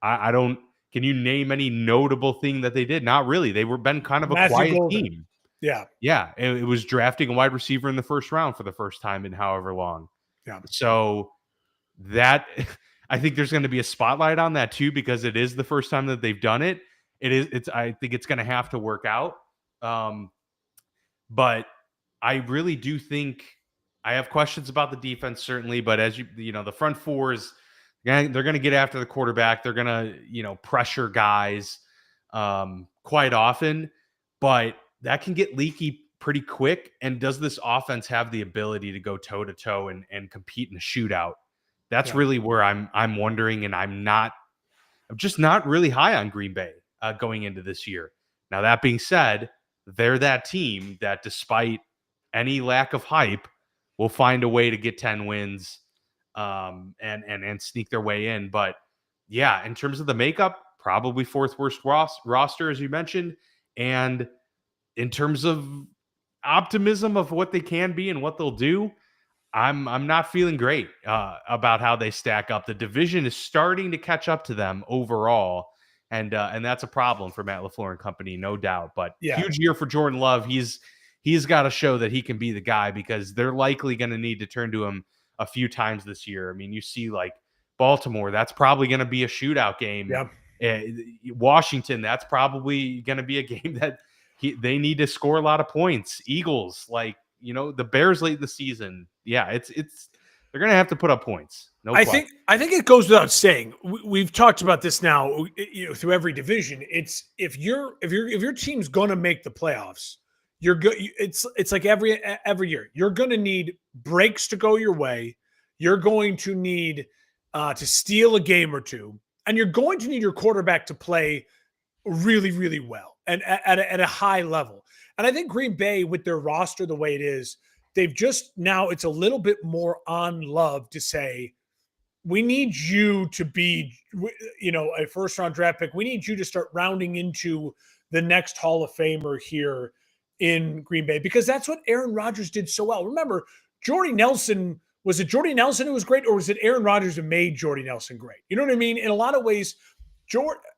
Can you name any notable thing that they did? Not really. They been kind of a quiet team. Yeah. Yeah. It was drafting a wide receiver in the first round for the first time in however long. Yeah. So that, I think there's going to be a spotlight on that too, because it is the first time that they've done it. I think it's going to have to work out. But I really do think I have questions about the defense, certainly, but as the front four they're going to get after the quarterback. They're going to, pressure guys quite often, but that can get leaky pretty quick. And does this offense have the ability to go toe to toe and compete in a shootout? That's really where I'm wondering, and I'm just not really high on Green Bay going into this year. Now, that being said, they're that team that, despite any lack of hype, will find a way to get 10 wins and sneak their way in. But yeah, in terms of the makeup, probably fourth worst roster, as you mentioned. And in terms of optimism of what they can be and what they'll do, I'm not feeling great about how they stack up. The division is starting to catch up to them overall, and that's a problem for Matt LaFleur and company, no doubt. But huge year for Jordan Love. He's got to show that he can be the guy, because they're likely going to need to turn to him a few times this year. I mean, you see like Baltimore, that's probably going to be a shootout game. Yeah. Washington, that's probably going to be a game that they need to score a lot of points. Eagles, the Bears late in the season. Yeah, it's they're going to have to put up points. I think it goes without saying. We've talked about this now, through every division. It's if your team's going to make the playoffs, you're good. It's like every year you're going to need breaks to go your way. You're going to need to steal a game or two, and you're going to need your quarterback to play really, really well and at a high level. And I think Green Bay, with their roster the way it is, they've just now, it's a little bit more on Love to say, we need you to be, a first-round draft pick. We need you to start rounding into the next Hall of Famer here in Green Bay, because that's what Aaron Rodgers did so well. Remember, Jordy Nelson, was it Jordy Nelson who was great, or was it Aaron Rodgers who made Jordy Nelson great? You know what I mean? In a lot of ways,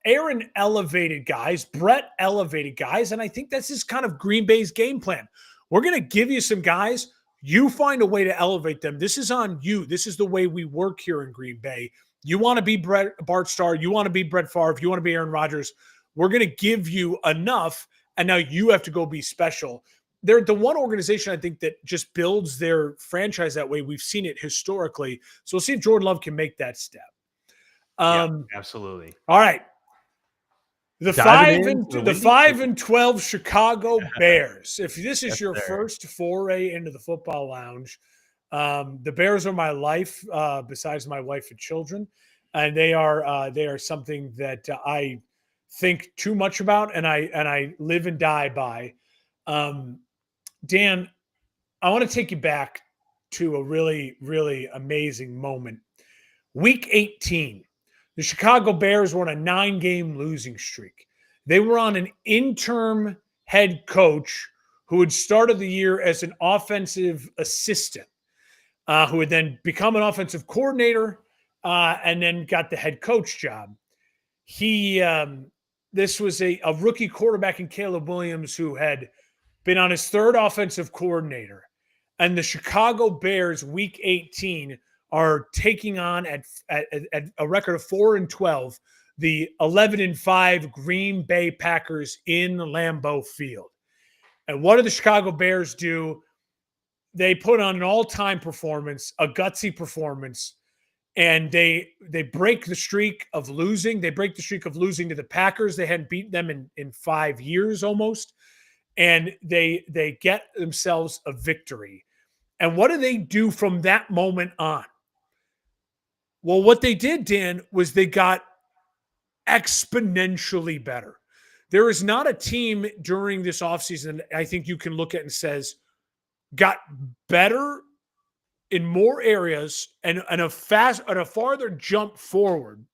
Aaron elevated guys, Brett elevated guys, and I think that's just kind of Green Bay's game plan. We're going to give you some guys. You find a way to elevate them. This is on you. This is the way we work here in Green Bay. You want to be Bart Starr. You want to be Brett Favre. You want to be Aaron Rodgers. We're going to give you enough, and now you have to go be special. They're the one organization, I think, that just builds their franchise that way. We've seen it historically. So we'll see if Jordan Love can make that step. Absolutely. All right. The 5-12 Chicago Bears. If this is your first foray into the football lounge, the Bears are my life, besides my wife and children, and they are something that I think too much about, and I live and die by. Dan, I want to take you back to a really, really amazing moment. Week 18. The Chicago Bears were on a 9-game losing streak. They were on an interim head coach who had started the year as an offensive assistant, who had then become an offensive coordinator, and then got the head coach job. This was a rookie quarterback in Caleb Williams, who had been on his third offensive coordinator. And the Chicago Bears, Week 18, are taking on at a record of 4-12, the 11-5 Green Bay Packers in Lambeau Field. And what do the Chicago Bears do? They put on an all-time performance, a gutsy performance, and they break the streak of losing. They break the streak of losing to the Packers. They hadn't beaten them in 5 years almost. And they get themselves a victory. And what do they do from that moment on? Well, what they did, Dan, was they got exponentially better. There is not a team during this offseason I think you can look at and says got better in more areas and a farther jump forward.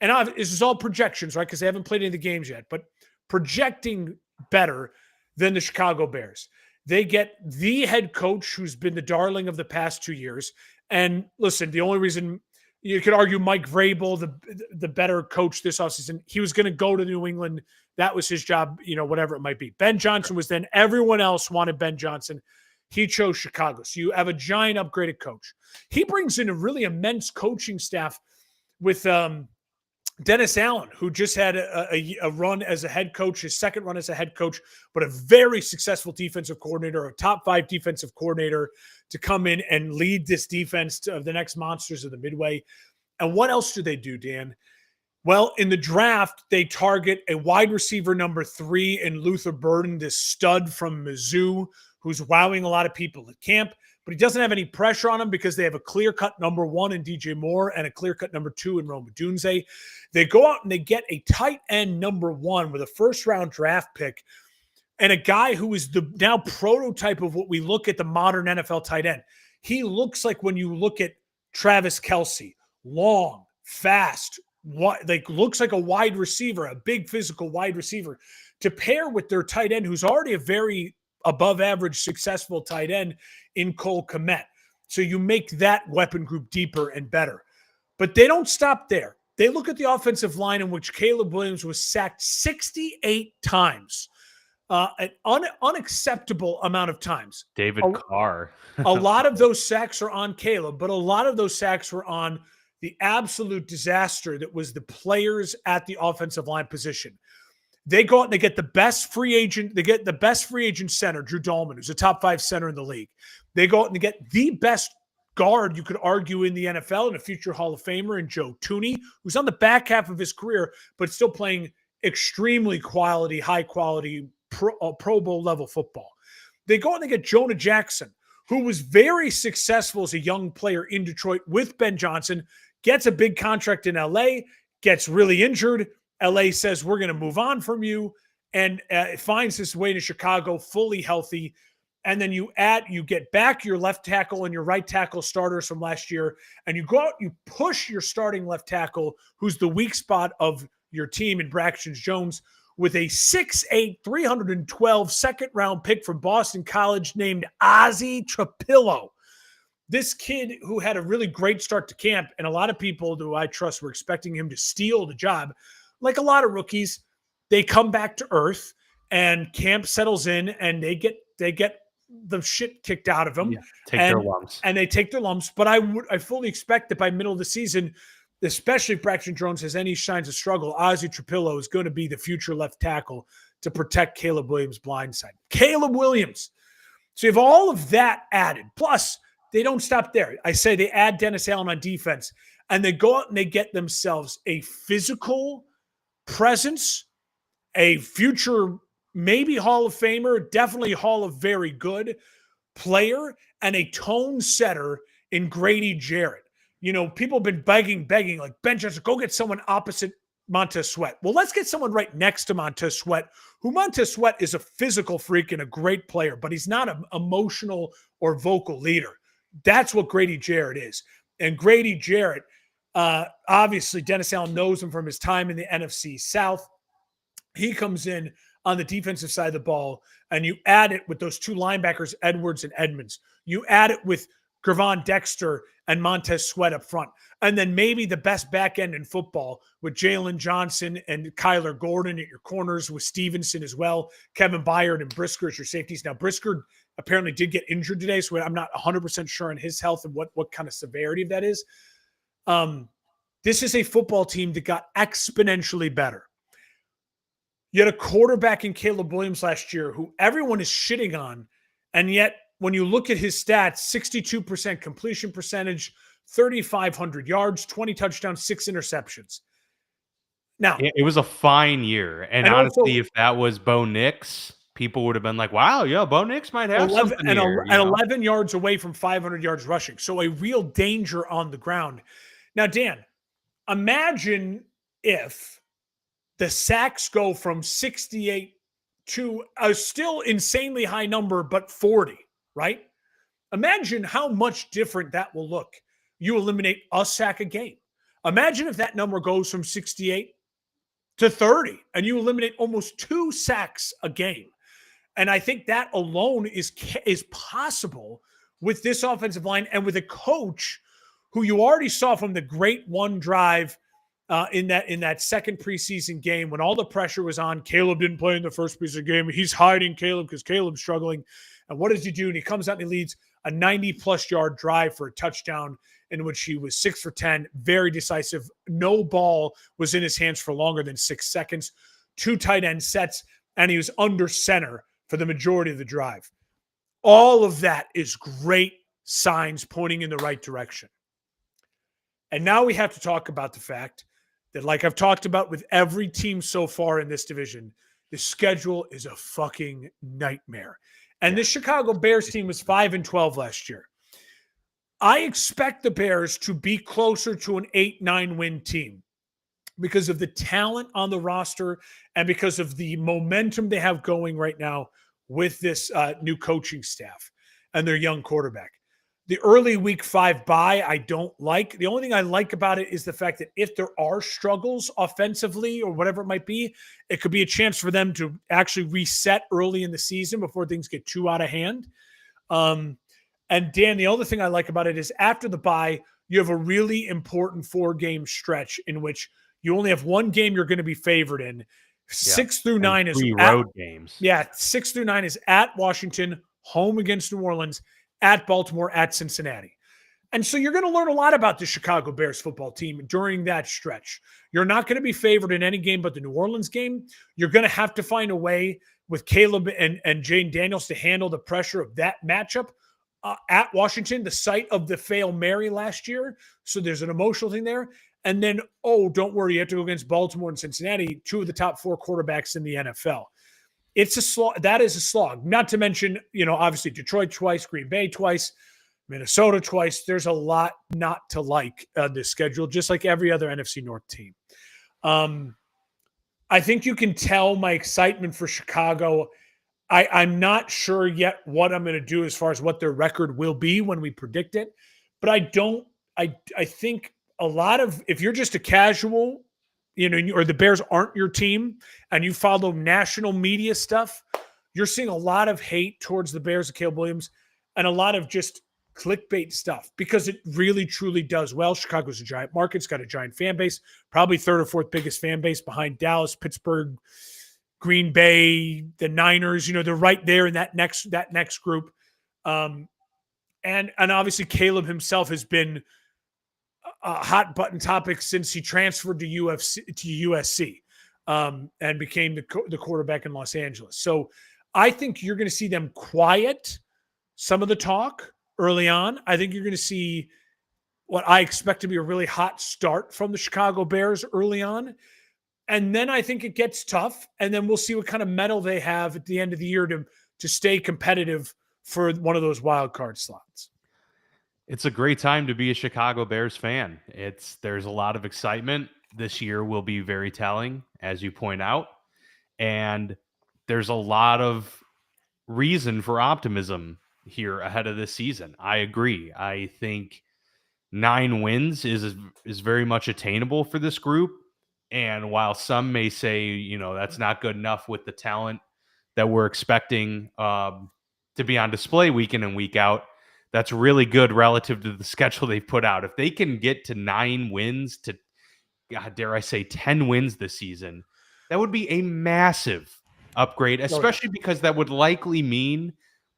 And this is all projections, right? Because they haven't played any of the games yet, but projecting better than the Chicago Bears. They get the head coach who's been the darling of the past 2 years. And listen, the only reason you could argue Mike Vrabel, the better coach this offseason, he was going to go to New England. That was his job, whatever it might be. Ben Johnson was then. Everyone else wanted Ben Johnson. He chose Chicago. So you have a giant upgraded coach. He brings in a really immense coaching staff with Dennis Allen, who just had a run as a head coach, his second run as a head coach, but a very successful defensive coordinator, a top 5 defensive coordinator to come in and lead this defense of the next monsters of the Midway. And what else do they do, Dan? Well, in the draft, they target a wide receiver number 3 in Luther Burden, this stud from Mizzou, who's wowing a lot of people at camp, but he doesn't have any pressure on him because they have a clear-cut number 1 in DJ Moore and a clear-cut number 2 in Roma Dunze. They go out and they get a tight end number 1 with a first-round draft pick and a guy who is the now prototype of what we look at the modern NFL tight end. He looks like when you look at Travis Kelce, long, fast, looks like a wide receiver, a big physical wide receiver, to pair with their tight end, who's already a very above average successful tight end in Cole Kmet. So you make that weapon group deeper and better. But they don't stop there. They look at the offensive line, in which Caleb Williams was sacked 68 times, an unacceptable amount of times. David Carr. A lot of those sacks are on Caleb, but a lot of those sacks were on the absolute disaster that was the players at the offensive line position. They go out and they get the best free agent. They get the best free agent center, Drew Dahlman, who's a top 5 center in the league. They go out and they get the best guard, you could argue, in the NFL, and a future Hall of Famer in Joe Tooney, who's on the back half of his career, but still playing extremely quality, high quality Pro Bowl level football. They go out and they get Jonah Jackson, who was very successful as a young player in Detroit with Ben Johnson, gets a big contract in LA, gets really injured. LA says, we're going to move on from you, and finds his way to Chicago fully healthy. And then you get back your left tackle and your right tackle starters from last year, and you go out, you push your starting left tackle, who's the weak spot of your team in Braxton Jones, with a 6'8", 312 second-round pick from Boston College named Ozzie Trapillo. This kid who had a really great start to camp, and a lot of people who I trust were expecting him to steal the job. Like a lot of rookies, they come back to earth, and camp settles in, and they get the shit kicked out of them. Yeah, their lumps. And they take their lumps. But I fully expect that by middle of the season, especially if Braxton Jones has any signs of struggle, Ozzie Trapillo is going to be the future left tackle to protect Caleb Williams' blind side. Caleb Williams. So you have all of that added. Plus, they don't stop there. I say they add Dennis Allen on defense, and they go out and they get themselves a physical presence, a future maybe Hall of Famer, definitely Hall of Very Good player, and a tone setter in Grady Jarrett. You know, people have been begging, like, Ben Johnson, go get someone opposite Montez Sweat. Well, let's get someone right next to Montez Sweat, who Montez Sweat is a physical freak and a great player, but he's not an emotional or vocal leader. That's what Grady Jarrett is. And Grady Jarrett, obviously, Dennis Allen knows him from his time in the NFC South. He comes in on the defensive side of the ball, and you add it with those 2 linebackers, Edwards and Edmonds. You add it with Gervon Dexter and Montez Sweat up front. And then maybe the best back end in football with Jalen Johnson and Kyler Gordon at your corners, with Stevenson as well, Kevin Byard and Brisker as your safeties. Now, Brisker apparently did get injured today, so I'm not 100% sure on his health and what kind of severity of that is. This is a football team that got exponentially better. You had a quarterback in Caleb Williams last year who everyone is shitting on, and yet when you look at his stats, 62% completion percentage, 3,500 yards, 20 touchdowns, 6 interceptions. Now, it was a fine year. And honestly, also, if that was Bo Nix, people would have been like, wow, yeah, Bo Nix might have 11, something here. And 11 yards away from 500 yards rushing. So a real danger on the ground. Now, Dan, imagine if the sacks go from 68 to a still insanely high number, but 40, right? Imagine how much different that will look. You eliminate a sack a game. Imagine if that number goes from 68 to 30 and you eliminate almost 2 sacks a game. And I think that alone is possible with this offensive line and with a coach who you already saw from the great one drive in that second preseason game when all the pressure was on. Caleb didn't play in the first preseason game. He's hiding Caleb because Caleb's struggling. And what does he do? And he comes out and he leads a 90-plus yard drive for a touchdown in which he was 6 for 10, very decisive. No ball was in his hands for longer than 6 seconds. 2 tight end sets, and he was under center for the majority of the drive. All of that is great signs pointing in the right direction. And now we have to talk about the fact that, like I've talked about with every team so far in this division, the schedule is a fucking nightmare. And this Chicago Bears team was 5-12 last year. I expect the Bears to be closer to an 8-9 win team because of the talent on the roster and because of the momentum they have going right now with this new coaching staff and their young quarterback. The early week 5 bye, I don't like. The only thing I like about it is the fact that if there are struggles offensively or whatever it might be, it could be a chance for them to actually reset early in the season before things get too out of hand. And Dan, the other thing I like about it is after the bye, you have a really important 4-game stretch in which you only have one game you're going to be favored in. 6 through 9 is 3 road games. Yeah, 6 through 9 is at Washington, home against New Orleans, at Baltimore, at Cincinnati. And so you're going to learn a lot about the Chicago Bears football team during that stretch. You're not going to be favored in any game but the New Orleans game. You're going to have to find a way with Caleb and Jane Daniels to handle the pressure of that matchup at Washington, the site of the Fail Mary last year. So there's an emotional thing there. And then, don't worry, you have to go against Baltimore and Cincinnati, 2 of the top 4 quarterbacks in the NFL. It's a slog. That is a slog. Not to mention, obviously Detroit twice, Green Bay twice, Minnesota twice. There's a lot not to like this schedule, just like every other NFC North team. I think you can tell my excitement for Chicago. I'm not sure yet what I'm going to do as far as what their record will be when we predict it, but I think a lot of, if you're just a casual, or the Bears aren't your team and you follow national media stuff, you're seeing a lot of hate towards the Bears of Caleb Williams and a lot of just clickbait stuff because it really, truly does well. Chicago's a giant market. It's got a giant fan base, probably 3rd or 4th biggest fan base behind Dallas, Pittsburgh, Green Bay, the Niners. They're right there in that next group. And obviously Caleb himself has been a hot button topic since he transferred to USC and became the quarterback in Los Angeles. So I think you're going to see them quiet some of the talk early on. I think you're going to see what I expect to be a really hot start from the Chicago Bears early on. And then I think it gets tough. And then we'll see what kind of mettle they have at the end of the year to stay competitive for one of those wild card slots. It's a great time to be a Chicago Bears fan. There's a lot of excitement. This year will be very telling, as you point out. And there's a lot of reason for optimism here ahead of this season. I agree. I think 9 wins is very much attainable for this group. And while some may say, that's not good enough with the talent that we're expecting to be on display week in and week out, that's really good relative to the schedule they've put out. If they can get to 9 wins to, God, dare I say 10 wins this season, that would be a massive upgrade, especially because that would likely mean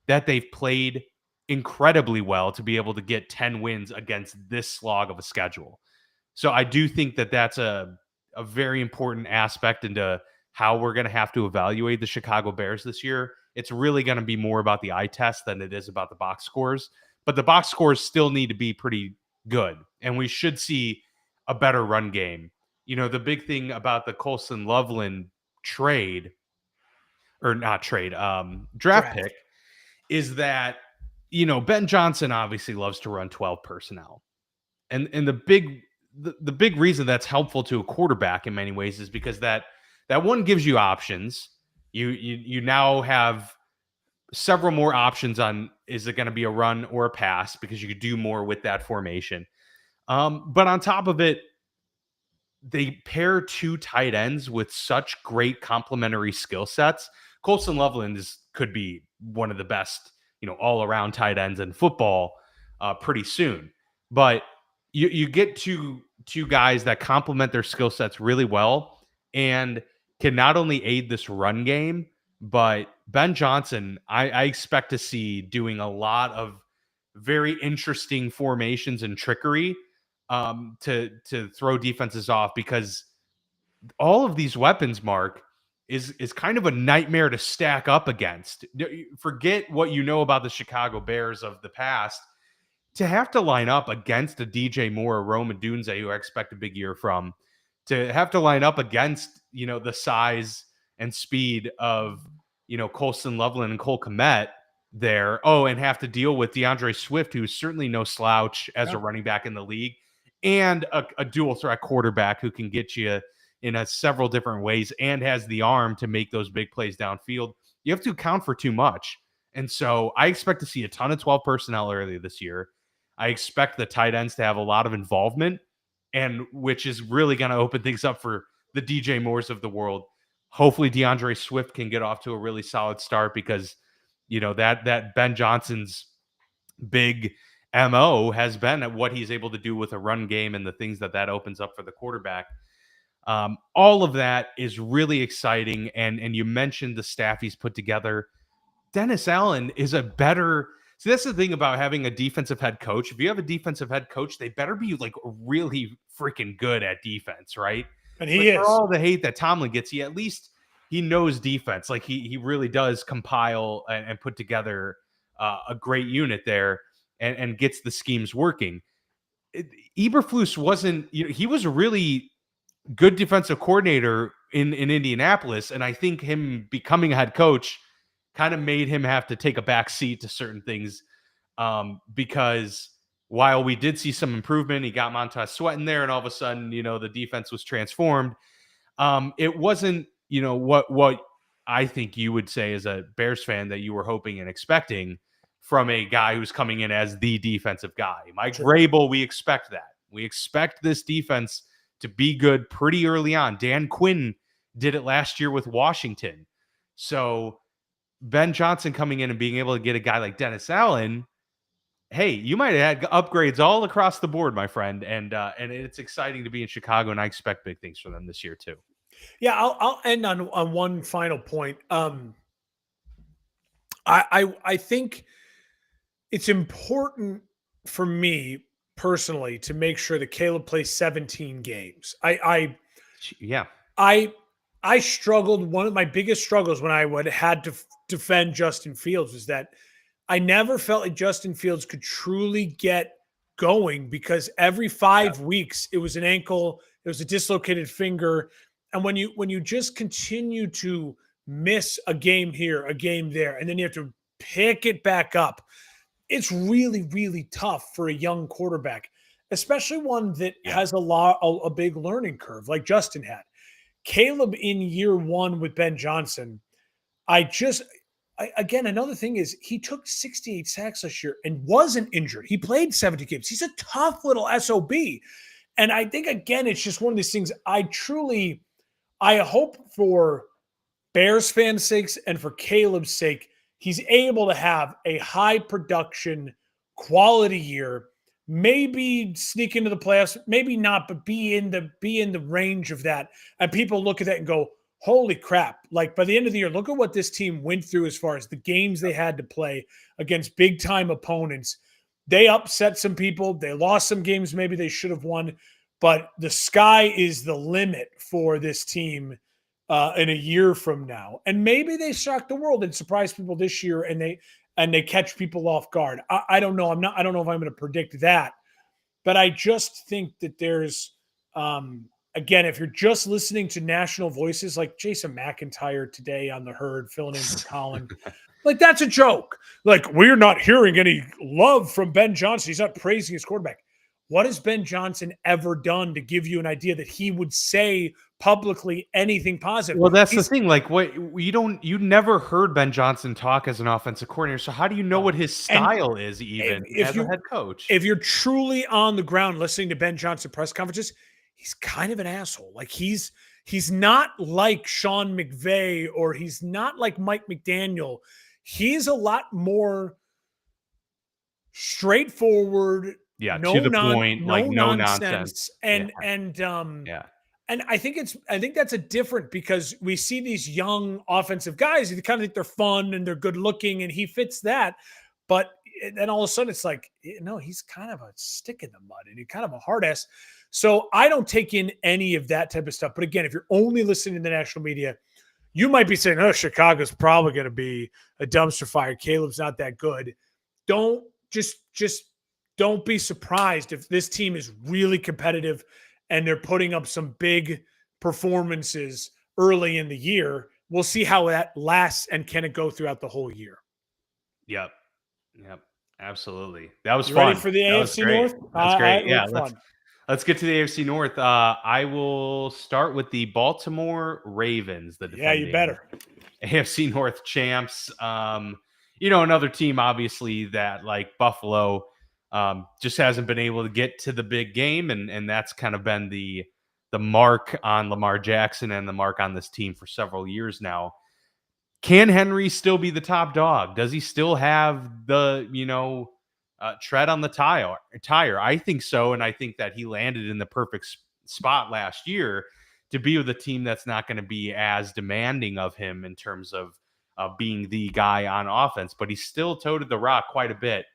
that they've played incredibly well to be able to get 10 wins against this slog of a schedule. So I do think that that's a very important aspect into how we're going to have to evaluate the Chicago Bears this year. It's really going to be more about the eye test than it is about the box scores. But the box scores still need to be pretty good. And we should see a better run game. The big thing about the Colson Loveland draft pick is that, Ben Johnson obviously loves to run 12 personnel. And the big reason that's helpful to a quarterback in many ways is because that one gives you options. You now have several more options on, is it going to be a run or a pass, because you could do more with that formation. But on top of it, they pair 2 tight ends with such great complementary skill sets. Colson Loveland could be one of the best, all-around tight ends in football pretty soon. But you get two guys that complement their skill sets really well and can not only aid this run game, but Ben Johnson, I expect to see doing a lot of very interesting formations and trickery to throw defenses off, because all of these weapons, Mark, is kind of a nightmare to stack up against. Forget what you know about the Chicago Bears of the past. To have to line up against a DJ Moore or Rome Odunze, who I expect a big year from, to have to line up against, the size and speed of, Colston Loveland and Cole Kmet there. Oh, and have to deal with DeAndre Swift, who's certainly no slouch as a running back in the league, and a dual threat quarterback who can get you in several different ways and has the arm to make those big plays downfield. You have to account for too much. And so I expect to see a ton of 12 personnel early this year. I expect the tight ends to have a lot of involvement, and which is really going to open things up for the DJ Moores of the world. Hopefully DeAndre Swift can get off to a really solid start, because, that Ben Johnson's big MO has been at what he's able to do with a run game and the things that opens up for the quarterback. All of that is really exciting. And you mentioned the staff he's put together. Dennis Allen is a better... See, that's the thing about having a defensive head coach. If you have a defensive head coach, they better be like really freaking good at defense, right? And he is. For all the hate that Tomlin gets, he knows defense. Like he really does compile and put together a great unit there and gets the schemes working. Eberflus wasn't, he was a really good defensive coordinator in Indianapolis. And I think him becoming a head coach kind of made him have to take a back seat to certain things, because while we did see some improvement, he got Montez Sweat in there, and all of a sudden, the defense was transformed. It wasn't, what I think you would say as a Bears fan that you were hoping and expecting from a guy who's coming in as the defensive guy. Mike Vrabel, we expect that. We expect this defense to be good pretty early on. Dan Quinn did it last year with Washington. So Ben Johnson coming in and being able to get a guy like Dennis Allen, hey, you might have had upgrades all across the board, my friend. And it's exciting to be in Chicago, and I expect big things from them this year too. Yeah, I'll end on one final point. I think it's important for me personally to make sure that Caleb plays 17 games. I struggled. One of my biggest struggles when I had to defend Justin Fields was that I never felt like Justin Fields could truly get going, because every 5 weeks it was an ankle, it was a dislocated finger. And when you just continue to miss a game here, a game there, and then you have to pick it back up, it's really, really tough for a young quarterback, especially one that has a big learning curve like Justin had. Caleb in year one with Ben Johnson, again, another thing is he took 68 sacks last year and wasn't injured. He played 70 games. He's a tough little SOB. And I think, again, it's just one of these things I hope for Bears fans' sakes and for Caleb's sake, he's able to have a high production quality year, maybe sneak into the playoffs, maybe not, but be in the range of that. And people look at that and go, holy crap. Like, by the end of the year, look at what this team went through as far as the games they had to play against big time opponents. They upset some people. They lost some games maybe they should have won, but the sky is the limit for this team in a year from now. And maybe they shock the world and surprise people this year, and they catch people off guard. I don't know. I don't know if I'm going to predict that, but I just think that there's, again, if you're just listening to national voices like Jason McIntyre today on the Herd filling in for Colin, like, that's a joke. Like, we're not hearing any love from Ben Johnson. He's not praising his quarterback. What has Ben Johnson ever done to give you an idea that he would say publicly anything positive? Well, that's the thing. Like, what you never heard Ben Johnson talk as an offensive coordinator. So how do you know what his style is, even as a head coach? If you're truly on the ground listening to Ben Johnson press conferences, he's kind of an asshole. Like, he's not like Sean McVay, or he's not like Mike McDaniel. He's a lot more straightforward. Yeah, to the point, like no nonsense. And I think that's a different, because we see these young offensive guys, you kind of think they're fun and they're good looking, and he fits that. But then all of a sudden it's like, no, he's kind of a stick in the mud and he's kind of a hard ass. So I don't take in any of that type of stuff. But again, if you're only listening to the national media, you might be saying, oh, Chicago's probably going to be a dumpster fire. Caleb's not that good. Don't just don't be surprised if this team is really competitive and they're putting up some big performances early in the year. We'll see how that lasts and can it go throughout the whole year. Yep. Absolutely. That was you fun. Ready for the AFC North? That's great. Yeah. Fun. Let's get to the AFC North. I will start with the Baltimore Ravens. You better. AFC North champs. Another team, obviously, that like Buffalo just hasn't been able to get to the big game. And that's kind of been the mark on Lamar Jackson and the mark on this team for several years now. Can Henry still be the top dog? Does he still have the, tread on the tire? I think so. And I think that he landed in the perfect spot last year to be with a team that's not going to be as demanding of him in terms of being the guy on offense, but he still toted the rock quite a bit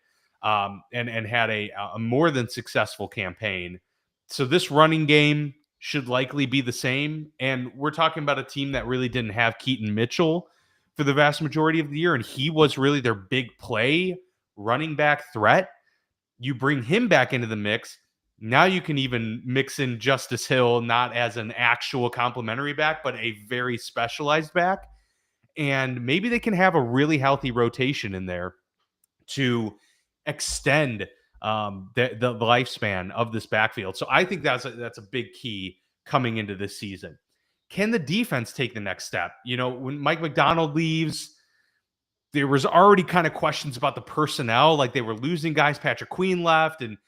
and had a more than successful campaign. So this running game should likely be the same. And we're talking about a team that really didn't have Keaton Mitchell for the vast majority of the year. And he was really their big play running back threat. You bring him back into the mix. Now you can even mix in Justice Hill, not as an actual complimentary back, but a very specialized back. And maybe they can have a really healthy rotation in there to extend the lifespan of this backfield. So I think that's a big key coming into this season. Can the defense take the next step? When Mike McDonald leaves, there was already kind of questions about the personnel, like they were losing guys. Patrick Queen left, and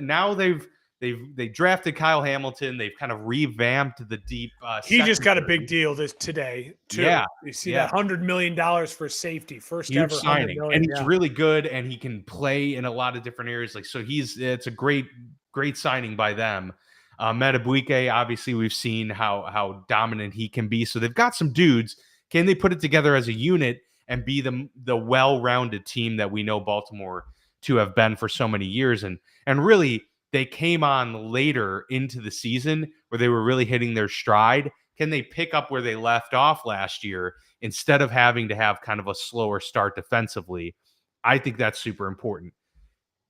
now they drafted Kyle Hamilton. They've kind of revamped the deep. He just got a big deal today too. Yeah, you see that $100 million for safety, first huge ever signing, million, and he's really good, and he can play in a lot of different areas. It's a great signing by them. Metabuike, obviously, we've seen how dominant he can be. So they've got some dudes. Can they put it together as a unit and be the well-rounded team that we know Baltimore to have been for so many years? And really, they came on later into the season where they were really hitting their stride. Can they pick up where they left off last year instead of having to have kind of a slower start defensively? I think that's super important.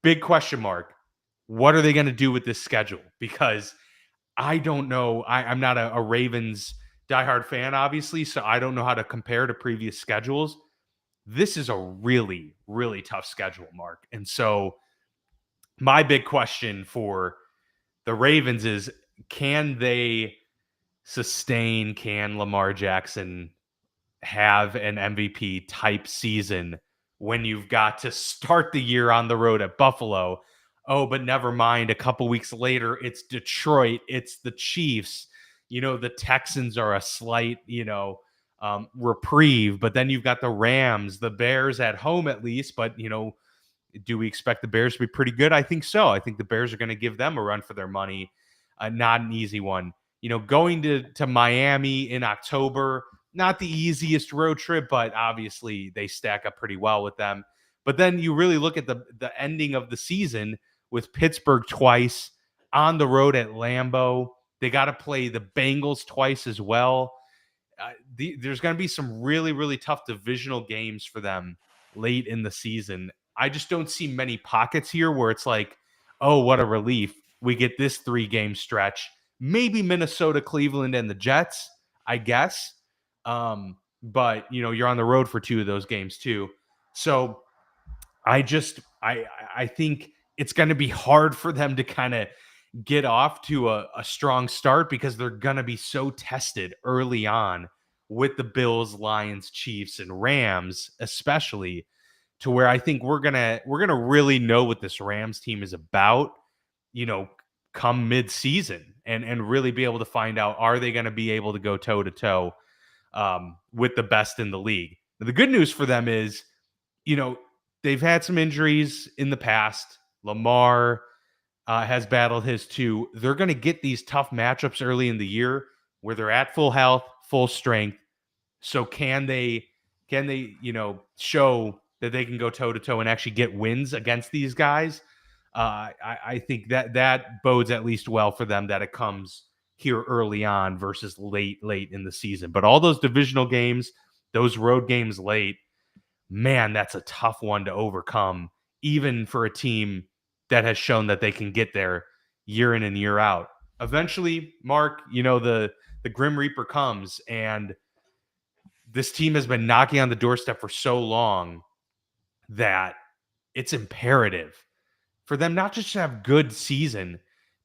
Big question mark. What are they going to do with this schedule? Because I don't know. I'm not a Ravens diehard fan, obviously, so I don't know how to compare to previous schedules. This is a really, really tough schedule, Mark. And so my big question for the Ravens is, can they sustain, can Lamar Jackson have an MVP type season when you've got to start the year on the road at Buffalo? Oh, but never mind. A couple weeks later, it's Detroit. It's the Chiefs. The Texans are a slight, reprieve. But then you've got the Rams, the Bears at home at least. But, do we expect the Bears to be pretty good? I think so. I think the Bears are going to give them a run for their money. Not an easy one. Going to Miami in October, not the easiest road trip, but obviously they stack up pretty well with them. But then you really look at the ending of the season with Pittsburgh twice, on the road at Lambeau. They got to play the Bengals twice as well. There's going to be some really, really tough divisional games for them late in the season. I just don't see many pockets here where it's like, oh, what a relief. We get this 3-game stretch. Maybe Minnesota, Cleveland, and the Jets, I guess. But, you're on the road for 2 of those games too. So I think it's going to be hard for them to kind of get off to a strong start because they're going to be so tested early on with the Bills, Lions, Chiefs, and Rams, especially, to where I think we're gonna really know what this Rams team is about, come mid-season and really be able to find out, are they going to be able to go toe-to-toe with the best in the league? Now, the good news for them is, they've had some injuries in the past. Lamar has battled his too. They're going to get these tough matchups early in the year where they're at full health, full strength. So can they show that they can go toe-to-toe and actually get wins against these guys, I think that bodes at least well for them that it comes here early on versus late in the season. But all those divisional games, those road games late, man, that's a tough one to overcome, even for a team that has shown that they can get there year in and year out. Eventually, Mark, the Grim Reaper comes, and this team has been knocking on the doorstep for so long that it's imperative for them not just to have good season,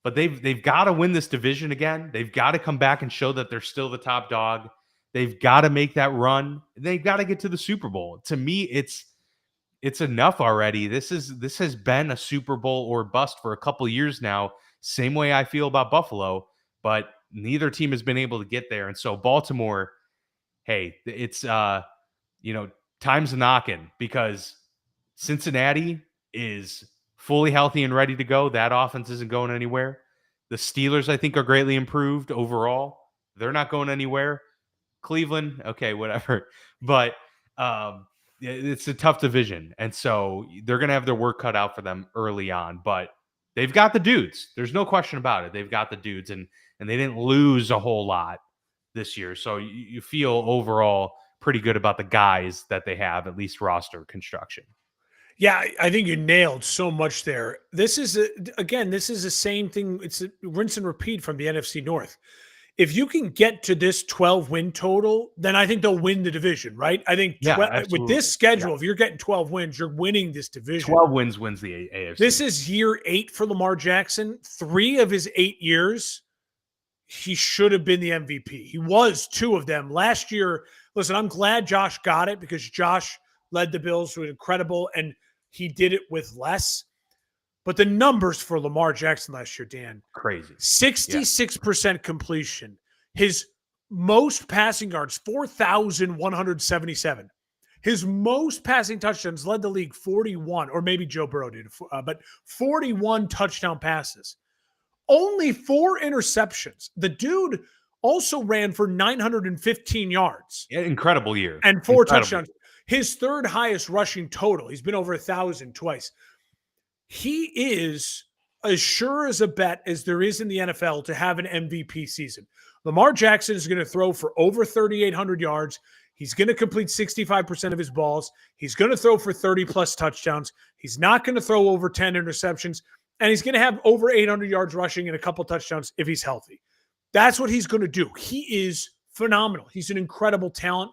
but they've got to win this division again. They've got to come back and show that they're still the top dog. They've got to make that run. They've got to get to the Super Bowl. To me, it's enough already. This has been a Super Bowl or bust for a couple years now. Same way I feel about Buffalo, but neither team has been able to get there. And so Baltimore, hey, it's time's knocking, because Cincinnati is fully healthy and ready to go. That offense isn't going anywhere. The Steelers, I think, are greatly improved overall. They're not going anywhere. Cleveland, okay, whatever. But it's a tough division. And so they're going to have their work cut out for them early on. But they've got the dudes. There's no question about it. They've got the dudes. And they didn't lose a whole lot this year. So you feel overall pretty good about the guys that they have, at least roster construction. Yeah, I think you nailed so much there. This is the same thing. It's a rinse and repeat from the NFC North. If you can get to this 12-win total, then I think they'll win the division, right? I think with this schedule, if you're getting 12 wins, you're winning this division. 12 wins the AFC. This is year 8 for Lamar Jackson. 3 of his 8 years, he should have been the MVP. He was 2 of them. Last year, listen, I'm glad Josh got it, because Josh led the Bills to incredible, and he did it with less. But the numbers for Lamar Jackson last year, Dan, crazy. 66% completion. His most passing yards, 4,177. His most passing touchdowns, led the league 41, or maybe Joe Burrow did, but 41 touchdown passes. Only 4 interceptions. The dude also ran for 915 yards. Incredible year. And 4 touchdowns. His third highest rushing total. He's been over 1,000 twice. He is as sure as a bet as there is in the NFL to have an MVP season. Lamar Jackson is going to throw for over 3,800 yards. He's going to complete 65% of his balls. He's going to throw for 30-plus touchdowns. He's not going to throw over 10 interceptions. And he's going to have over 800 yards rushing and a couple touchdowns if he's healthy. That's what he's going to do. He is phenomenal. He's an incredible talent.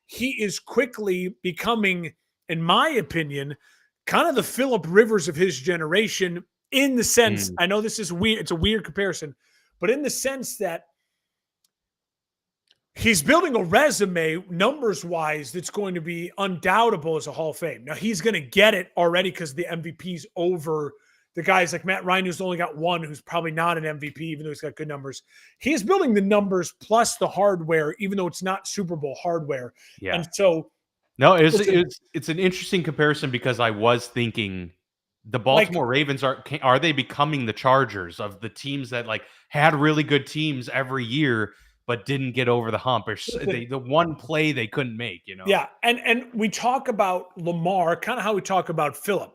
He is quickly becoming, in my opinion, kind of the Phillip Rivers of his generation, in the sense, I know this is weird, it's a weird comparison, but in the sense that he's building a resume numbers-wise that's going to be undoubtable as a Hall of Fame. Now, he's going to get it already because the MVP's over the guys like Matt Ryan, who's only got 1, who's probably not an MVP, even though he's got good numbers. He's building the numbers plus the hardware, even though it's not Super Bowl hardware. Yeah. And so, no, it's an interesting comparison, because I was thinking the Baltimore Ravens are they becoming the Chargers of the teams that had really good teams every year but didn't get over the hump, or the one play they couldn't make, Yeah, and we talk about Lamar, kind of how we talk about Phillip.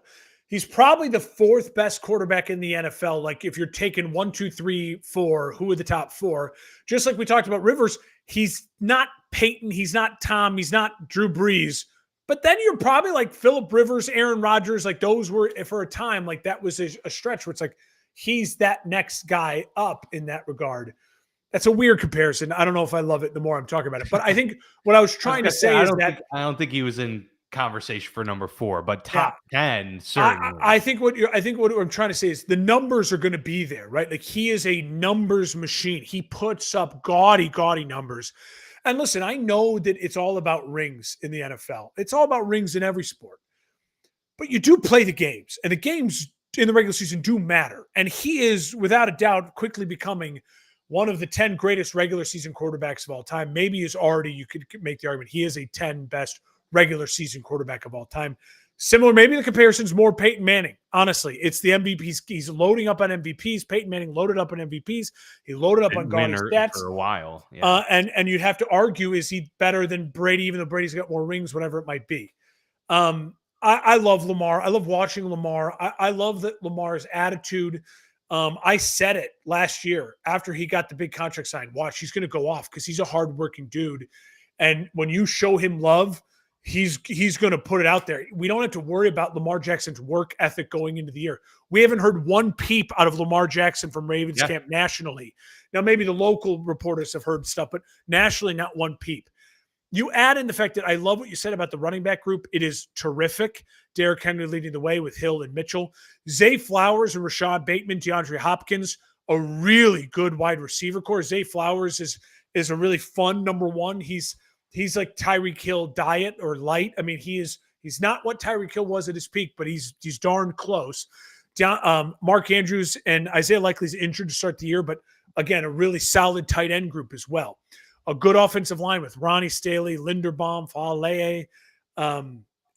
He's probably the 4th best quarterback in the NFL. Like, if you're taking 1, 2, 3, 4, who are the top 4? Just like we talked about Rivers, he's not Peyton, he's not Tom, he's not Drew Brees. But then you're probably like Phillip Rivers, Aaron Rodgers, like those were, for a time, like that was a stretch where it's like he's that next guy up in that regard. That's a weird comparison. I don't know if I love it the more I'm talking about it. But I think what I was trying to say is that I don't think he was in conversation for number 4, but top 10 certainly. I think what I'm trying to say is the numbers are going to be there, right? Like, he is a numbers machine. He puts up gaudy numbers. And listen, I know that it's all about rings in the NFL. It's all about rings in every sport. But you do play the games, and the games in the regular season do matter. And he is, without a doubt, quickly becoming one of the 10 greatest regular season quarterbacks of all time. Maybe is already, you could make the argument, he is a 10 best regular season quarterback of all time. Similar, maybe the comparison's more Peyton Manning. Honestly, it's the MVPs. He's loading up on MVPs. Peyton Manning loaded up on MVPs. He loaded up on gaudy stats for a while. Yeah. And you'd have to argue, is he better than Brady, even though Brady's got more rings, whatever it might be. I love Lamar. I love watching Lamar. I love that Lamar's attitude. I said it last year after he got the big contract signed. Watch, he's going to go off because he's a hardworking dude. And when you show him love, he's going to put it out there. We don't have to worry about Lamar Jackson's work ethic going into the year. We haven't heard one peep out of Lamar Jackson from Ravens camp nationally. Now, maybe the local reporters have heard stuff, but nationally, not one peep. You add in the fact that I love what you said about the running back group. It is terrific. Derrick Henry leading the way with Hill and Mitchell. Zay Flowers and Rashad Bateman, DeAndre Hopkins, a really good wide receiver core. Zay Flowers is a really fun number one. He's like Tyreek Hill diet or light. I mean, he's not what Tyreek Hill was at his peak, but he's darn close. Mark Andrews and Isaiah Likely's injured to start the year, but again, a really solid tight end group as well. A good offensive line with Ronnie Staley, Linderbaum, Faalele.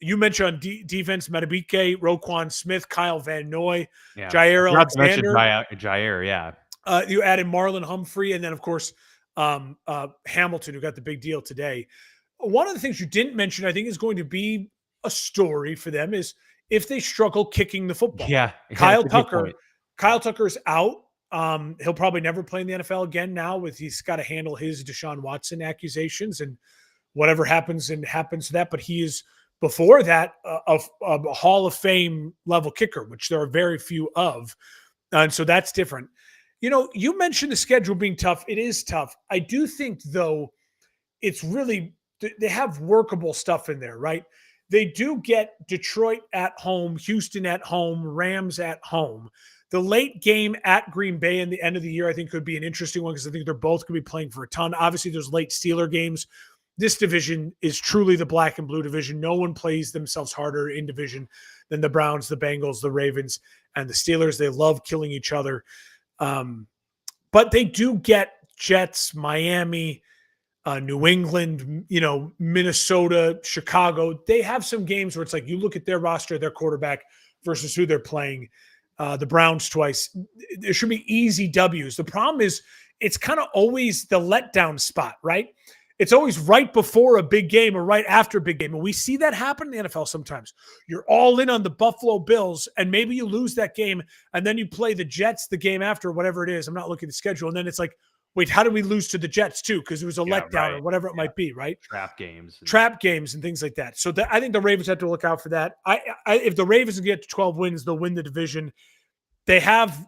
You mentioned on defense, Madubuike, Roquan Smith, Kyle Van Noy, Jair Alexander. Jair, yeah. You added Marlon Humphrey, and then, of course, Hamilton, who got the big deal today. One of the things you didn't mention, I think, is going to be a story for them is if they struggle kicking the football. Yeah. Kyle Tucker's out. He'll probably never play in the NFL again now he's got to handle his Deshaun Watson accusations and whatever happens to that. But he is before that a Hall of Fame level kicker, which there are very few of. And so that's different. You mentioned the schedule being tough. It is tough. I do think though, it's really, they have workable stuff in there, right? They do get Detroit at home, Houston at home, Rams at home. The late game at Green Bay in the end of the year, I think, could be an interesting one because I think they're both going to be playing for a ton. Obviously, there's late Steeler games. This division is truly the black and blue division. No one plays themselves harder in division than the Browns, the Bengals, the Ravens, and the Steelers. They love killing each other. But they do get Jets, Miami, New England, Minnesota, Chicago. They have some games where it's like you look at their roster, their quarterback versus who they're playing. The Browns twice. There should be easy W's. The problem is it's kind of always the letdown spot, right? It's always right before a big game or right after a big game. And we see that happen in the NFL sometimes. You're all in on the Buffalo Bills, and maybe you lose that game, and then you play the Jets the game after, whatever it is. I'm not looking at the schedule. And then it's like, wait, how did we lose to the Jets too? Because it was a letdown or whatever it might be, right? Trap games and things like that. So I think the Ravens have to look out for that. If the Ravens get to 12 wins, they'll win the division. They have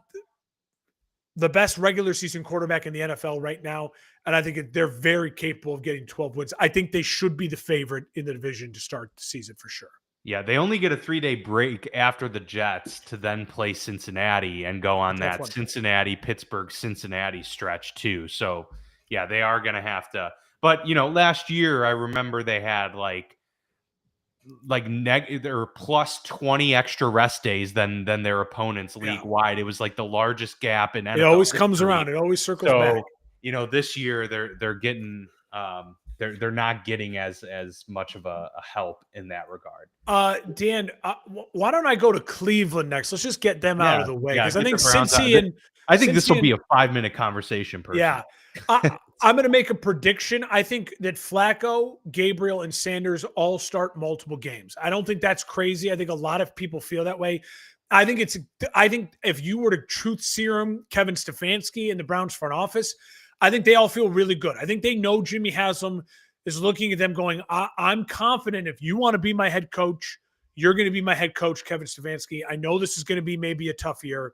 the best regular season quarterback in the NFL right now, and I think they're very capable of getting 12 wins. I think they should be the favorite in the division to start the season for sure. Yeah, they only get a 3-day break after the Jets to then play Cincinnati and go on that Cincinnati, Pittsburgh, Cincinnati stretch too. So, yeah, they are going to have to. But, last year I remember they had there were plus 20 extra rest days than their opponents league wide. It was like the largest gap in NFL. It always comes around. It always circles back. This year they're getting they're not getting as much of a help in that regard. Dan, why don't I go to Cleveland next? Let's just get them out of the way because I think Cincy this will be a 5-minute conversation. Personally. Yeah. I'm going to make a prediction. I think that Flacco, Gabriel, and Sanders all start multiple games. I don't think that's crazy. I think a lot of people feel that way. I think if you were to truth serum Kevin Stefanski and the Browns front office, I think they all feel really good. I think they know Jimmy Haslam is looking at them going, I'm confident if you want to be my head coach, you're going to be my head coach, Kevin Stefanski. I know this is going to be maybe a tough year.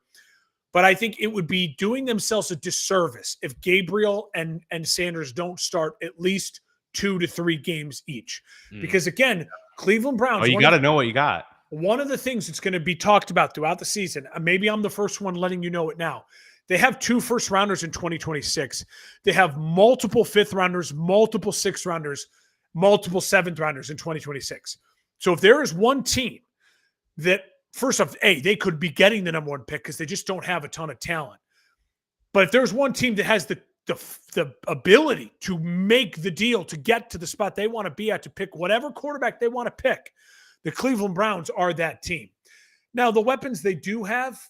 But I think it would be doing themselves a disservice if Gabriel and Sanders don't start at least 2 to 3 games each. Because, again, Cleveland Browns. Oh, you got to know what you got. One of the things that's going to be talked about throughout the season, maybe I'm the first one letting you know it now, they have 2 first-rounders in 2026. They have multiple fifth-rounders, multiple sixth-rounders, multiple seventh-rounders in 2026. So if there is one team that – first off, they could be getting the number 1 pick because they just don't have a ton of talent. But if there's one team that has the ability to make the deal to get to the spot they want to be at to pick whatever quarterback they want to pick, the Cleveland Browns are that team. Now, the weapons they do have,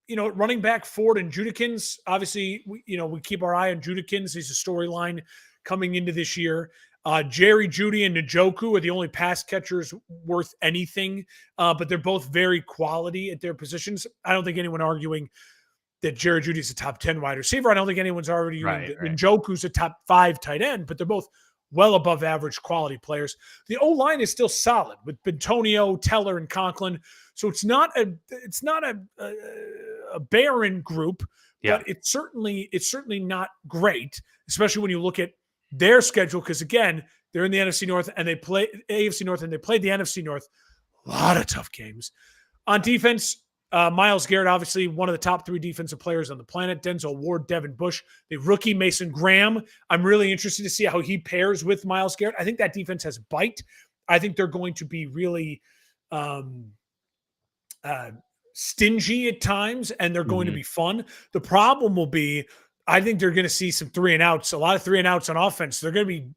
running back Ford and Judikins, obviously, we keep our eye on Judikins. He's a storyline coming into this year. Jerry Jeudy and Njoku are the only pass catchers worth anything, but they're both very quality at their positions. I don't think anyone arguing that Jerry Jeudy's a top 10 wide receiver. I don't think anyone's arguing that Njoku's a top 5 tight end, but they're both well above average quality players. The O-line is still solid with Bentonio, Teller, and Conklin. So it's not a barren group, but it's certainly not great, especially when you look at their schedule. Because again, they're in the NFC North and they play AFC North and they played the NFC North. A lot of tough games. On defense, Myles Garrett, obviously one of the top 3 defensive players on the planet. Denzel Ward, Devin Bush, the rookie Mason Graham. I'm really interested to see how he pairs with Myles Garrett. I think that defense has bite. I think they're going to be really stingy at times, and they're going to be fun. The problem will be, I think they're going to see some 3 and outs, a lot of 3 and outs on offense. They're going to be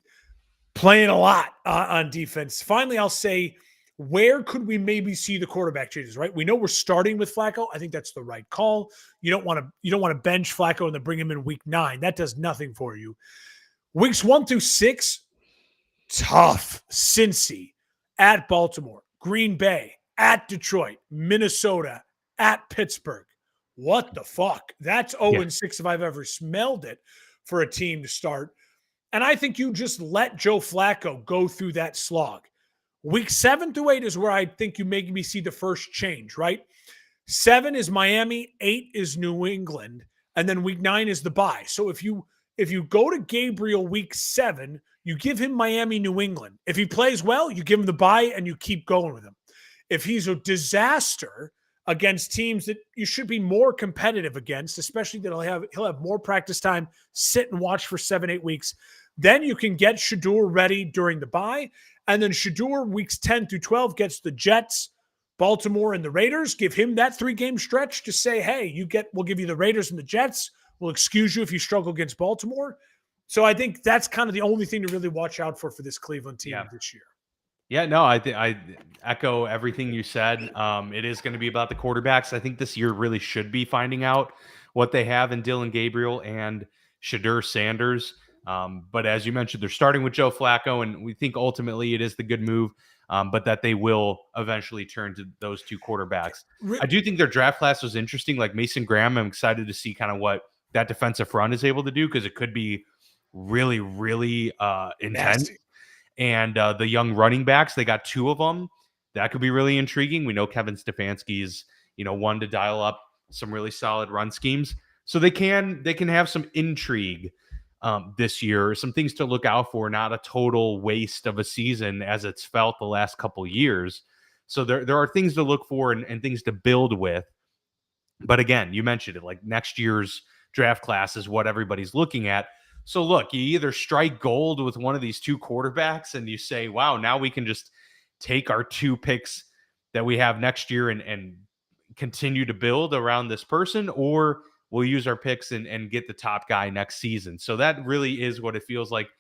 playing a lot on defense. Finally, I'll say, where could we maybe see the quarterback changes, right? We know we're starting with Flacco. I think that's the right call. You don't want to bench Flacco and then bring him in week 9. That does nothing for you. Weeks 1 through 6, tough. Cincy, at Baltimore, Green Bay, at Detroit, Minnesota, at Pittsburgh. What the fuck? That's 0-6 if I've ever smelled it for a team to start. And I think you just let Joe Flacco go through that slog. Week 7 through 8 is where I think you maybe see the first change, right? 7 is Miami, 8 is New England, and then week 9 is the bye. So if you go to Gabriel week 7, you give him Miami, New England. If he plays well, you give him the bye and you keep going with him. If he's a disaster against teams that you should be more competitive against, especially that he'll have more practice time, sit and watch for 7-8 weeks, then you can get Shedeur ready during the bye. And then Shedeur, weeks 10 through 12, gets the Jets, Baltimore, and the Raiders. Give him that 3-game stretch to say, hey, we'll give you the Raiders and the Jets. We'll excuse you if you struggle against Baltimore. So I think that's kind of the only thing to really watch out for this Cleveland team this year. Yeah, no, I echo everything you said. It is going to be about the quarterbacks. I think this year really should be finding out what they have in Dylan Gabriel and Shedeur Sanders. But as you mentioned, they're starting with Joe Flacco, and we think ultimately it is the good move, but that they will eventually turn to those 2 quarterbacks. I do think their draft class was interesting. Like Mason Graham, I'm excited to see kind of what that defensive front is able to do, because it could be really, really intense. Nasty. And the young running backs, they got 2 of them. That could be really intriguing. We know Kevin Stefanski's, one to dial up some really solid run schemes. So they can have some intrigue this year, some things to look out for, not a total waste of a season as it's felt the last couple years. So there are things to look for and things to build with. But again, you mentioned it, like next year's draft class is what everybody's looking at. So look, you either strike gold with one of these 2 quarterbacks and you say, wow, now we can just take our 2 picks that we have next year and continue to build around this person, or we'll use our picks and get the top guy next season. So that really is what it feels like.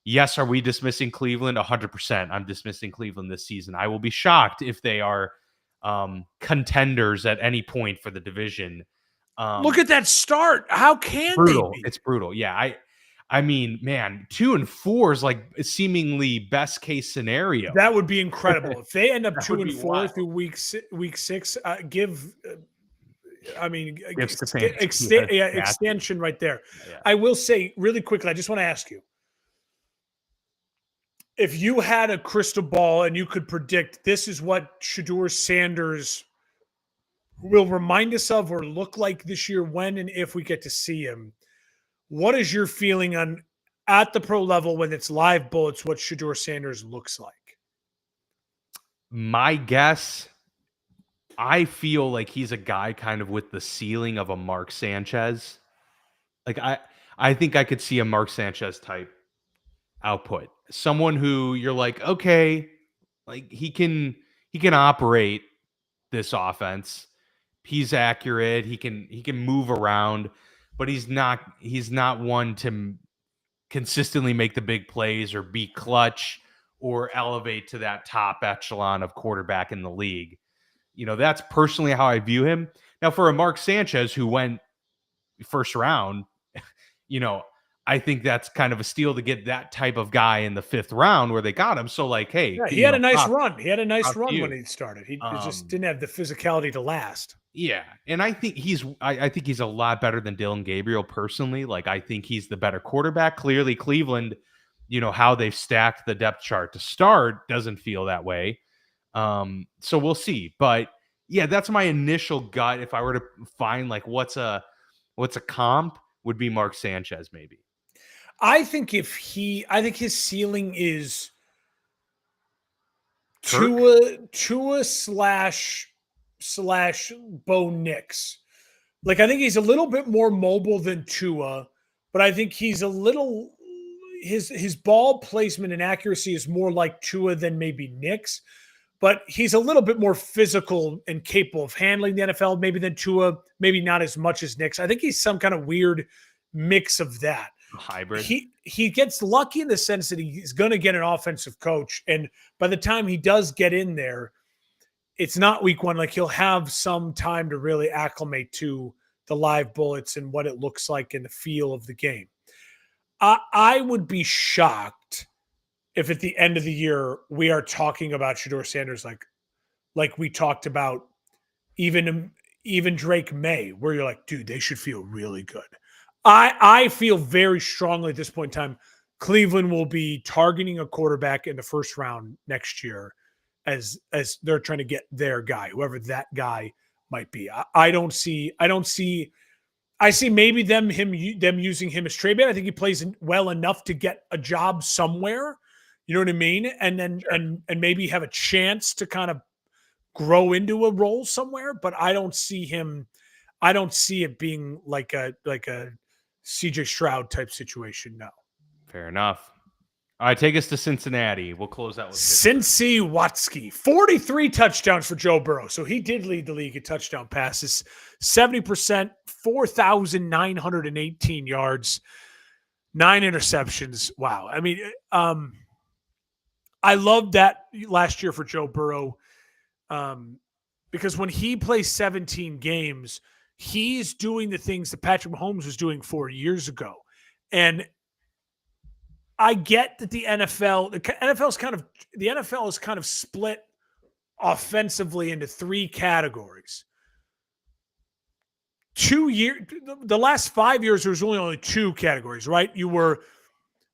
Yes, are we dismissing Cleveland? 100%. I'm dismissing Cleveland this season. I will be shocked if they are contenders at any point for the division. Look at that start. How can brutal. they be? It's brutal. Yeah. I mean, man, 2-4 is like seemingly best case scenario. That would be incredible. If they end up 2-4 through week 6, extension right there. Yeah. I will say really quickly, I just want to ask you, if you had a crystal ball and you could predict this is what Shedeur Sanders will remind us of or look like this year when and if we get to see him, what is your feeling on at the pro level when it's live bullets what Shedeur Sanders looks like? My guess, I feel like he's a guy kind of with the ceiling of a Mark Sanchez. Like I think I could see a Mark Sanchez type output. Someone who you're like, okay, like he can operate this offense. He's accurate. He can move around, but he's not one to consistently make the big plays or be clutch or elevate to that top echelon of quarterback in the league. That's personally how I view him. Now, for a Mark Sanchez who went first round, I think that's kind of a steal to get that type of guy in the 5th round where they got him. So like, hey, Yeah, he had a nice run. He had a nice props to run when you. he started. He just didn't have the physicality to last. Yeah, and I think I think he's a lot better than Dylan Gabriel personally. Like, I think he's the better quarterback. Clearly, Cleveland, how they've stacked the depth chart to start doesn't feel that way. So we'll see. But yeah, that's my initial gut. If I were to find like what's a comp, would be Mark Sanchez maybe. I think his ceiling is Kirk? Tua slash Bo Nix. Like, I think he's a little bit more mobile than Tua, but I think he's a little his ball placement and accuracy is more like Tua than maybe Nix, but he's a little bit more physical and capable of handling the NFL maybe than Tua, maybe not as much as Nix. I think he's some kind of weird mix of that. Hybrid. He gets lucky in the sense that he's going to get an offensive coach, and by the time he does get in there, it's not week one. Like, he'll have some time to really acclimate to the live bullets and what it looks like in the feel of the game. I would be shocked if at the end of the year we are talking about Shedeur Sanders like we talked about even Drake May, where you're like, dude, they should feel really good. I feel very strongly at this point in time, Cleveland will be targeting a quarterback in the 1st round next year as they're trying to get their guy, whoever that guy might be. I see maybe them using him as trade bait. I think he plays well enough to get a job somewhere. You know what I mean? And then and maybe have a chance to kind of grow into a role somewhere. But I don't see it being like a CJ Stroud type situation. No. Fair enough. All right, take us to Cincinnati. We'll close out with Cincy Watsky. 43 touchdowns for Joe Burrow. So he did lead the league in touchdown passes. 70%, 4,918 yards, 9 interceptions. Wow. I mean, I loved that last year for Joe Burrow because when he plays 17 games, he's doing the things that Patrick Mahomes was doing 4 years ago. And I get that the NFL is kind of split offensively into 3 categories. The last 5 years, there was only 2 categories, right? You were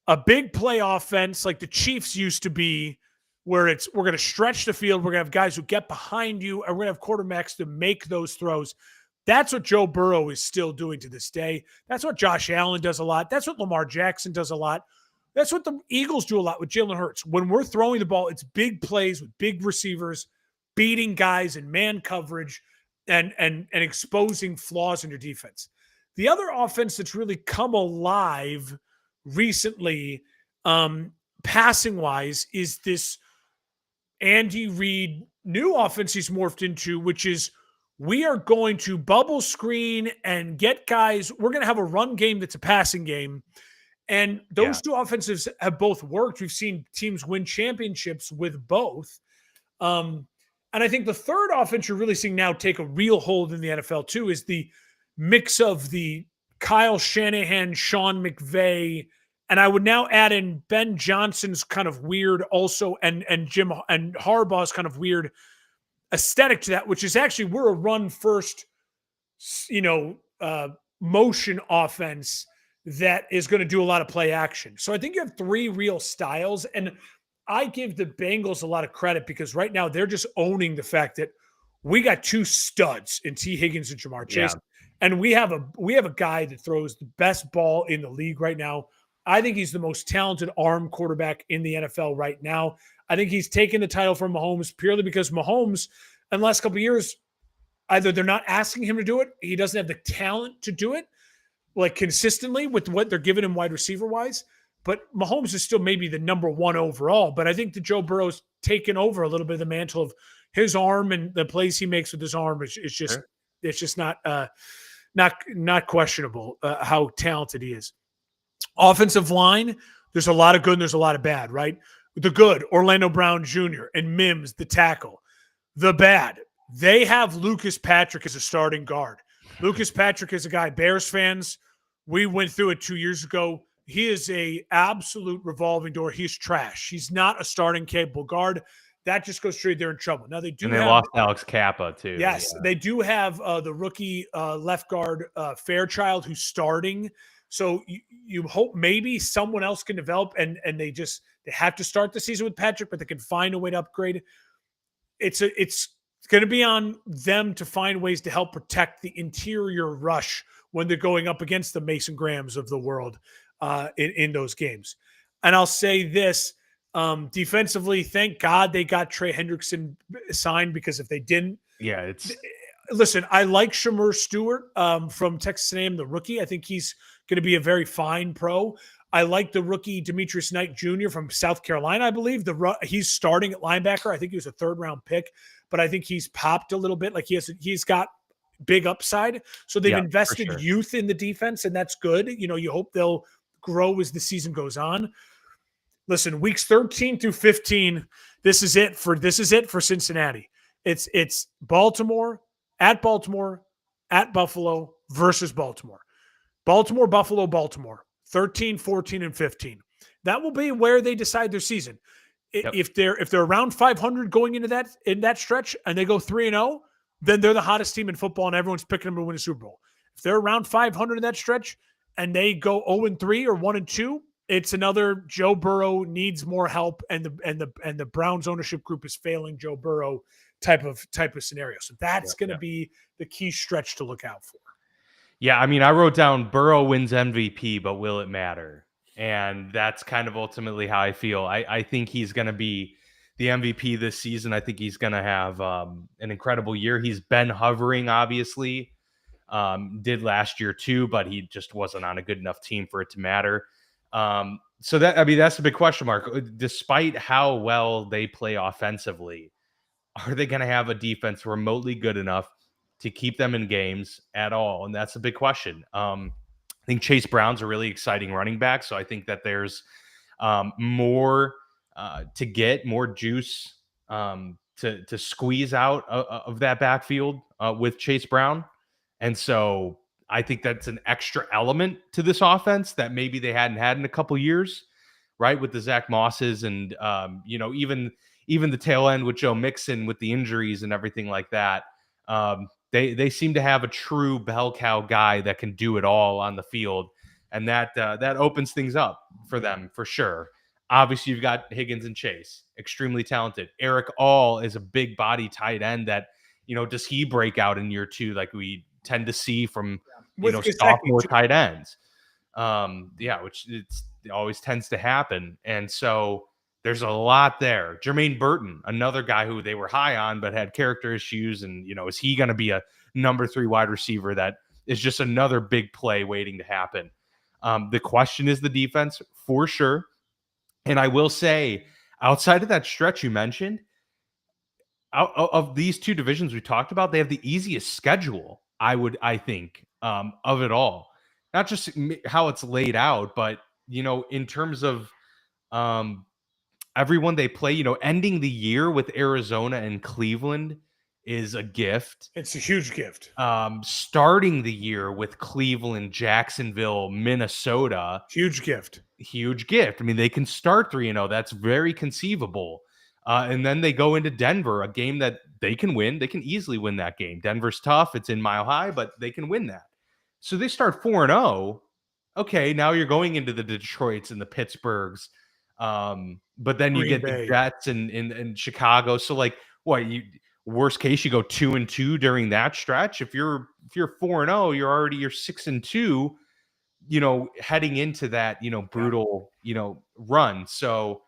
a big play offense like the Chiefs used to be, where we're going to stretch the field. We're going to have guys who get behind you, and we're going to have quarterbacks to make those throws. That's what Joe Burrow is still doing to this day. That's what Josh Allen does a lot. That's what Lamar Jackson does a lot. That's what the Eagles do a lot with Jalen Hurts. When we're throwing the ball, it's big plays with big receivers, beating guys in man coverage and exposing flaws in your defense. The other offense that's really come alive recently, passing-wise, is this Andy Reid new offense he's morphed into, which is we are going to bubble screen and get guys. We're going to have a run game that's a passing game. And those 2 offensives have both worked. We've seen teams win championships with both. And I think the third offense you're really seeing now take a real hold in the NFL too is the mix of the Kyle Shanahan, Sean McVay, and I would now add in Ben Johnson's kind of weird also and Jim and Harbaugh's kind of weird aesthetic to that, which is actually we're a run first, motion offense that is going to do a lot of play action. So I think you have 3 real styles, and I give the Bengals a lot of credit because right now they're just owning the fact that we got 2 studs in T. Higgins and Jamar Chase, and we have a guy that throws the best ball in the league right now. I think he's the most talented arm quarterback in the NFL right now. I think he's taken the title from Mahomes purely because Mahomes, in the last couple of years, either they're not asking him to do it, he doesn't have the talent to do it, like consistently with what they're giving him wide receiver wise. But Mahomes is still maybe the number 1 overall. But I think that Joe Burrow's taken over a little bit of the mantle of his arm and the plays he makes with his arm. It's just not questionable how talented he is. Offensive line, there's a lot of good and there's a lot of bad, right? The good, Orlando Brown Jr. and Mims, the tackle. The bad, they have Lucas Patrick as a starting guard. Lucas Patrick is a guy, Bears fans, we went through it 2 years ago. He is a absolute revolving door. He's trash. He's not a starting capable guard. That just goes straight there in trouble. Now they do. And they lost Alex Kappa too. Yes, they do have the rookie left guard Fairchild who's starting. So you hope maybe someone else can develop, and they have to start the season with Patrick, but they can find a way to upgrade. It's going to be on them to find ways to help protect the interior rush when they're going up against the Mason Grahams of the world in those games. And I'll say this, defensively, thank God they got Trey Hendrickson signed, because if they didn't, listen, I like Shamir Stewart from Texas A&M, the rookie. I think he's going to be a very fine pro. I like the rookie Demetrius Knight Jr. from South Carolina, I believe. He's starting at linebacker. I think he was a third-round pick, but I think he's popped a little bit. Like he's got big upside. So they've invested youth in the defense, and that's good. You hope they'll grow as the season goes on. Listen, weeks 13 through 15, this is it for Cincinnati. It's Baltimore, at Buffalo versus Baltimore. Baltimore, Buffalo, Baltimore. 13, 14, and 15. That will be where they decide their season. Yep. If they're around 500 going into that stretch and they go 3-0, then they're the hottest team in football and everyone's picking them to win a Super Bowl. If they're around 500 in that stretch and they go 0-3 or 1-2, it's another Joe Burrow needs more help and the Browns ownership group is failing Joe Burrow type of scenario. So that's going to be the key stretch to look out for. Yeah, I mean, I wrote down Burrow wins MVP, but will it matter? And that's kind of ultimately how I feel. I think he's going to be the MVP this season. I think he's going to have an incredible year. He's been hovering, obviously. Did last year too, but he just wasn't on a good enough team for it to matter. So that's a big question mark. Despite how well they play offensively, are they going to have a defense remotely good enough to keep them in games at all? And that's a big question. I think Chase Brown's a really exciting running back. So I think that there's more to get, more juice to squeeze out of that backfield with Chase Brown. And so I think that's an extra element to this offense that maybe they hadn't had in a couple years, right? With the Zach Mosses and, even the tail end with Joe Mixon with the injuries and everything like that. They seem to have a true bell cow guy that can do it all on the field, and that opens things up for them for sure. Obviously, you've got Higgins and Chase, extremely talented. Eric All is a big body tight end that, does he break out in year two like we tend to see from sophomore tight ends? Which it always tends to happen, and so there's a lot there. Jermaine Burton, another guy who they were high on but had character issues. And, is he going to be a number 3 wide receiver that is just another big play waiting to happen? The question is the defense for sure. And I will say, outside of that stretch you mentioned, out of these two divisions we talked about, they have the easiest schedule, I think, of it all. Not just how it's laid out, but, in terms of everyone they play, ending the year with Arizona and Cleveland is a gift. It's a huge gift. Starting the year with Cleveland, Jacksonville, Minnesota. Huge gift. I mean, they can start 3-0. That's very conceivable. And then they go into Denver, a game that they can win. They can easily win that game. Denver's tough. It's in Mile High, but they can win that. So they start 4-0. Okay, now you're going into the Detroits and the Pittsburghs. But then you get the Jets and Chicago. So worst case, you go 2-2 during that stretch. If you're 4-0, you're 6-2, heading into that, brutal, run. So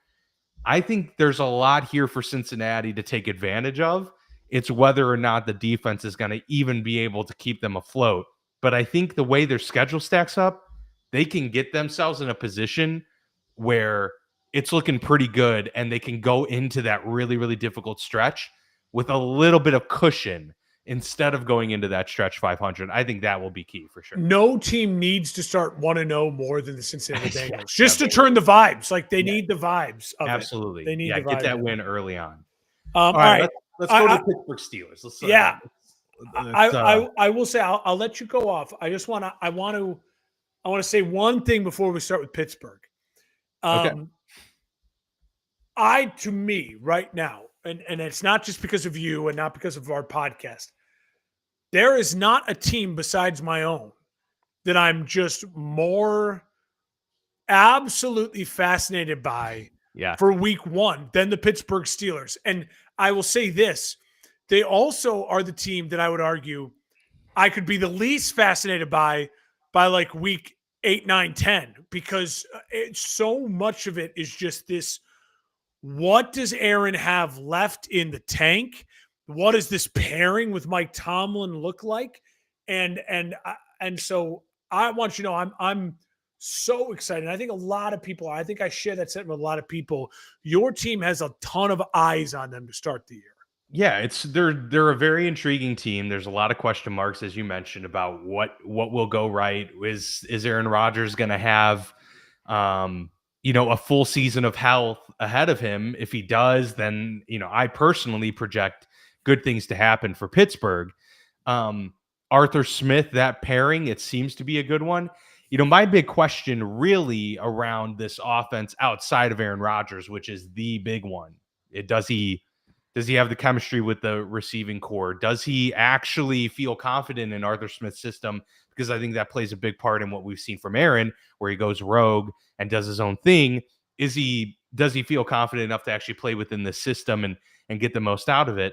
I think there's a lot here for Cincinnati to take advantage of. It's whether or not the defense is going to even be able to keep them afloat. But I think the way their schedule stacks up, they can get themselves in a position where it's looking pretty good, and they can go into that really, really difficult stretch with a little bit of cushion instead of going into that stretch 500. I think that will be key for sure. No team needs to start 1-0 more than the Cincinnati Bengals, just to turn the vibes. They need the vibes of absolutely. It. They need the get that win early on. All right. Let's go to the Pittsburgh Steelers. I will say I'll let you go off. I want to I want to say one thing before we start with Pittsburgh. Okay. To me, right now, and it's not just because of you and not because of our podcast, there is not a team besides my own that I'm just more absolutely fascinated by for week one than the Pittsburgh Steelers. And I will say this, they also are the team that I would argue I could be the least fascinated by like week 8, 9, 10, because so much of it is just this. What does Aaron have left in the tank? What does this pairing with Mike Tomlin look like? And so I want you to know I'm so excited. I think a lot of people, I think I share that sentiment with a lot of people. Your team has a ton of eyes on them to start the year. Yeah, they're a very intriguing team. There's a lot of question marks, as you mentioned, about what will go right. Is Aaron Rodgers going to have a full season of health ahead of him? If he does, then I personally project good things to happen for Pittsburgh. Arthur Smith, that pairing, it seems to be a good one. My big question really around this offense outside of Aaron Rodgers, which is the big one, does he have the chemistry with the receiving core? Does he actually feel confident in Arthur Smith's system? Because I think that plays a big part in what we've seen from Aaron, where he goes rogue and does his own thing. Does he feel confident enough to actually play within the system and get the most out of it?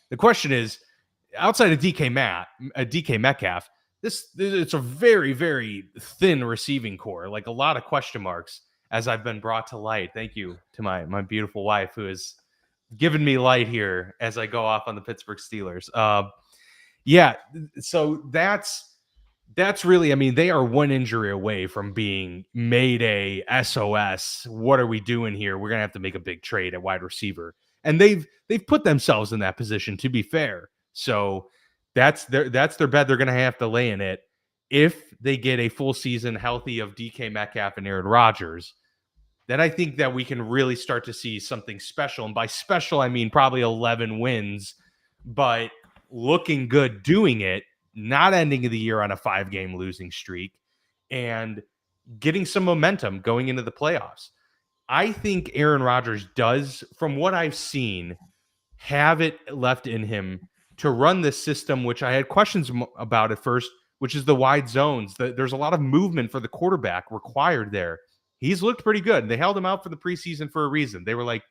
The question is, outside of DK Metcalf, it's a very, very thin receiving core, like a lot of question marks, as I've been brought to light. Thank you to my beautiful wife, who has given me light here as I go off on the Pittsburgh Steelers. So that's really, they are one injury away from being made a SOS. What are we doing here? We're going to have to make a big trade at wide receiver. And they've put themselves in that position, to be fair. So that's their bet. They're going to have to lay in it. If they get a full season healthy of DK Metcalf and Aaron Rodgers, then I think that we can really start to see something special. And by special, I mean probably 11 wins, but looking good doing it, not ending the year on a 5-game losing streak, and getting some momentum going into the playoffs. I think Aaron Rodgers does, from what I've seen, have it left in him to run this system, which I had questions about at first, which is the wide zones. There's a lot of movement for the quarterback required there. He's looked pretty good. They held him out for the preseason for a reason. They were like,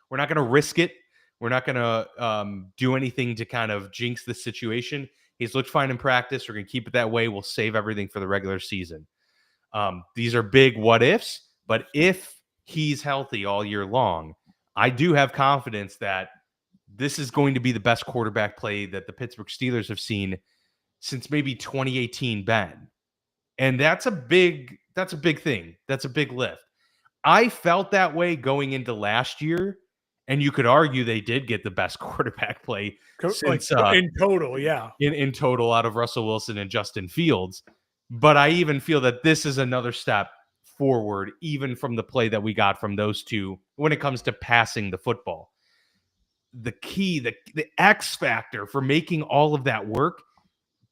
we're not going to risk it. We're not going to do anything to kind of jinx the situation. He's looked fine in practice. We're going to keep it that way. We'll save everything for the regular season. These are big what ifs, but if he's healthy all year long, I do have confidence that this is going to be the best quarterback play that the Pittsburgh Steelers have seen since maybe 2018 Ben. And that's a big thing. That's a big lift. I felt that way going into last year, and you could argue they did get the best quarterback play since, in total, yeah. In total out of Russell Wilson and Justin Fields. But I even feel that this is another step forward, even from the play that we got from those two when it comes to passing the football. The key, the X factor for making all of that work,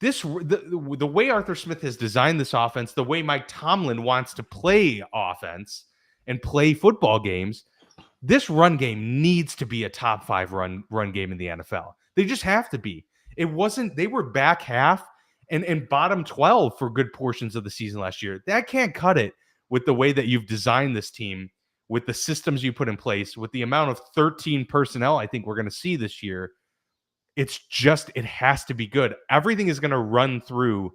the way Arthur Smith has designed this offense, the way Mike Tomlin wants to play offense and play football games, this run game needs to be a top 5 run game in the NFL. They just have to be. They were back half and bottom 12 for good portions of the season last year. That can't cut it with the way that you've designed this team, with the systems you put in place, with the amount of 13 personnel I think we're going to see this year. It has to be good. Everything is going to run through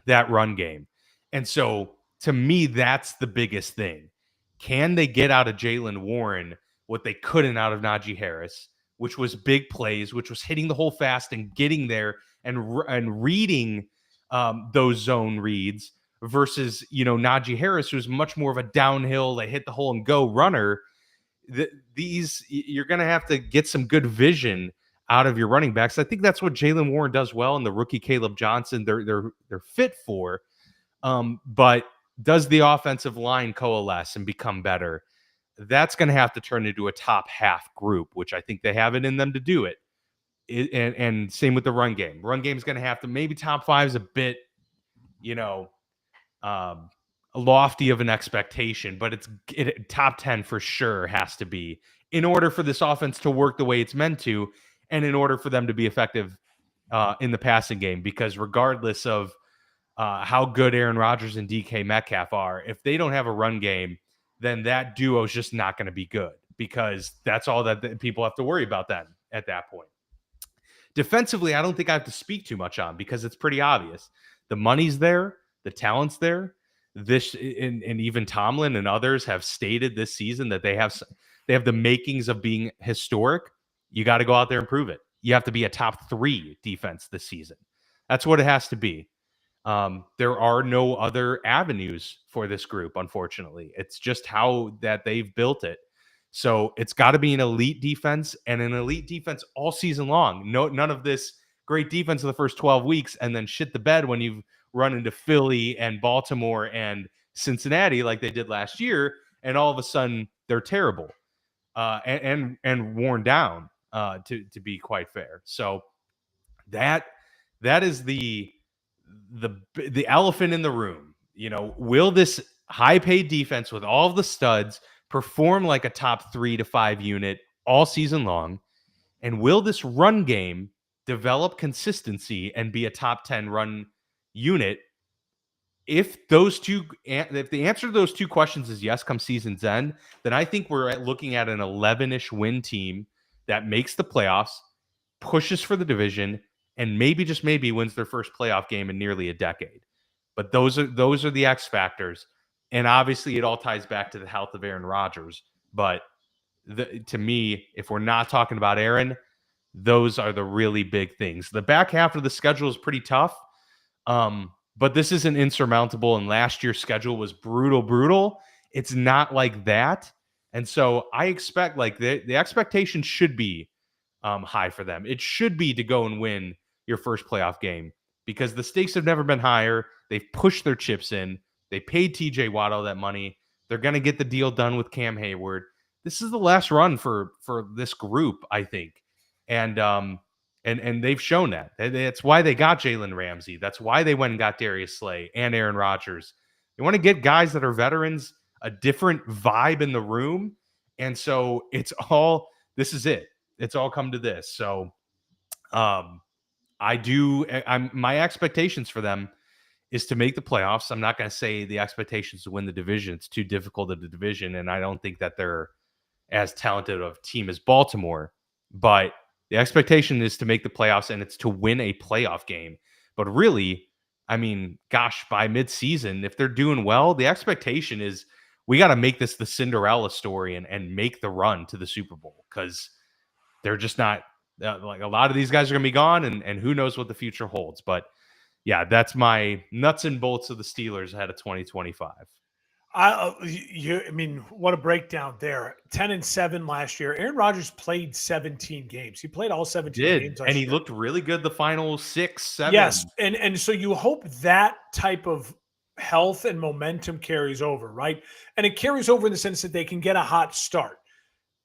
that run game. And so to me, that's the biggest thing. Can they get out of Jaylen Warren what they couldn't out of Najee Harris, which was big plays, which was hitting the hole fast and getting there and reading those zone reads versus, Najee Harris, who's much more of a downhill, they hit the hole and go runner. You're going to have to get some good vision out of your running backs. I think that's what Jaylen Warren does well, and the rookie Caleb Johnson they're fit for. But does the offensive line coalesce and become better? That's going to have to turn into a top half group, which I think they have it in them to do it. And same with the run game. Run game is going to have to, maybe top 5 is a bit, lofty of an expectation, but top 10 for sure has to be in order for this offense to work the way it's meant to, and in order for them to be effective in the passing game. Because regardless of how good Aaron Rodgers and DK Metcalf are, if they don't have a run game, then that duo is just not going to be good, because that's all that people have to worry about then at that point. Defensively, I don't think I have to speak too much on, because it's pretty obvious. The money's there, the talent's there. And even Tomlin and others have stated this season that they have the makings of being historic. You got to go out there and prove it. You have to be a top 3 defense this season. That's what it has to be. There are no other avenues for this group, unfortunately. It's just how that they've built it. So it's got to be an elite defense, and an elite defense all season long. None of this great defense in the first 12 weeks and then shit the bed when you've run into Philly and Baltimore and Cincinnati like they did last year, and all of a sudden they're terrible and worn down, to be quite fair. So that is the elephant in the room. Will this high-paid defense with all of the studs perform like a top 3 to 5 unit all season long? And will this run game develop consistency and be a top 10 run unit? If the answer to those 2 questions is yes come season's end, then I think we're looking at an 11-ish win team that makes the playoffs, pushes for the division, and maybe, just maybe, wins their first playoff game in nearly a decade. But those are the X factors. And obviously it all ties back to the health of Aaron Rodgers. But to me, if we're not talking about Aaron, those are the really big things. The back half of the schedule is pretty tough. But this isn't insurmountable, and last year's schedule was brutal. It's not like that. And so I expect, like, the expectation should be high for them. It should be to go and win your first playoff game, because the stakes have never been higher. They've pushed their chips in. They paid TJ Watt all that money. They're going to get the deal done with Cam Hayward. This is the last run for this group, I think. And they've shown that. That's why they got Jalen Ramsey. That's why they went and got Darius Slay and Aaron Rodgers. They want to get guys that are veterans, a different vibe in the room. And so this is it. It's all come to this. So my expectations for them is to make the playoffs. I'm not going to say the expectations to win the division. It's too difficult in the division, and I don't think that they're as talented of a team as Baltimore. But the expectation is to make the playoffs, and it's to win a playoff game. But really, I mean, gosh, by midseason, if they're doing well, the expectation is we got to make this the Cinderella story and make the run to the Super Bowl, because they're just not like, a lot of these guys are going to be gone, and who knows what the future holds. But yeah, that's my nuts and bolts of the Steelers ahead of 2025. I mean, what a breakdown there. 10-7 last year. Aaron Rodgers played 17 games. He played all 17 games last and he year. looked really good the final 6, 7. Yes, and so you hope that type of health and momentum carries over, right? And it carries over in the sense that they can get a hot start.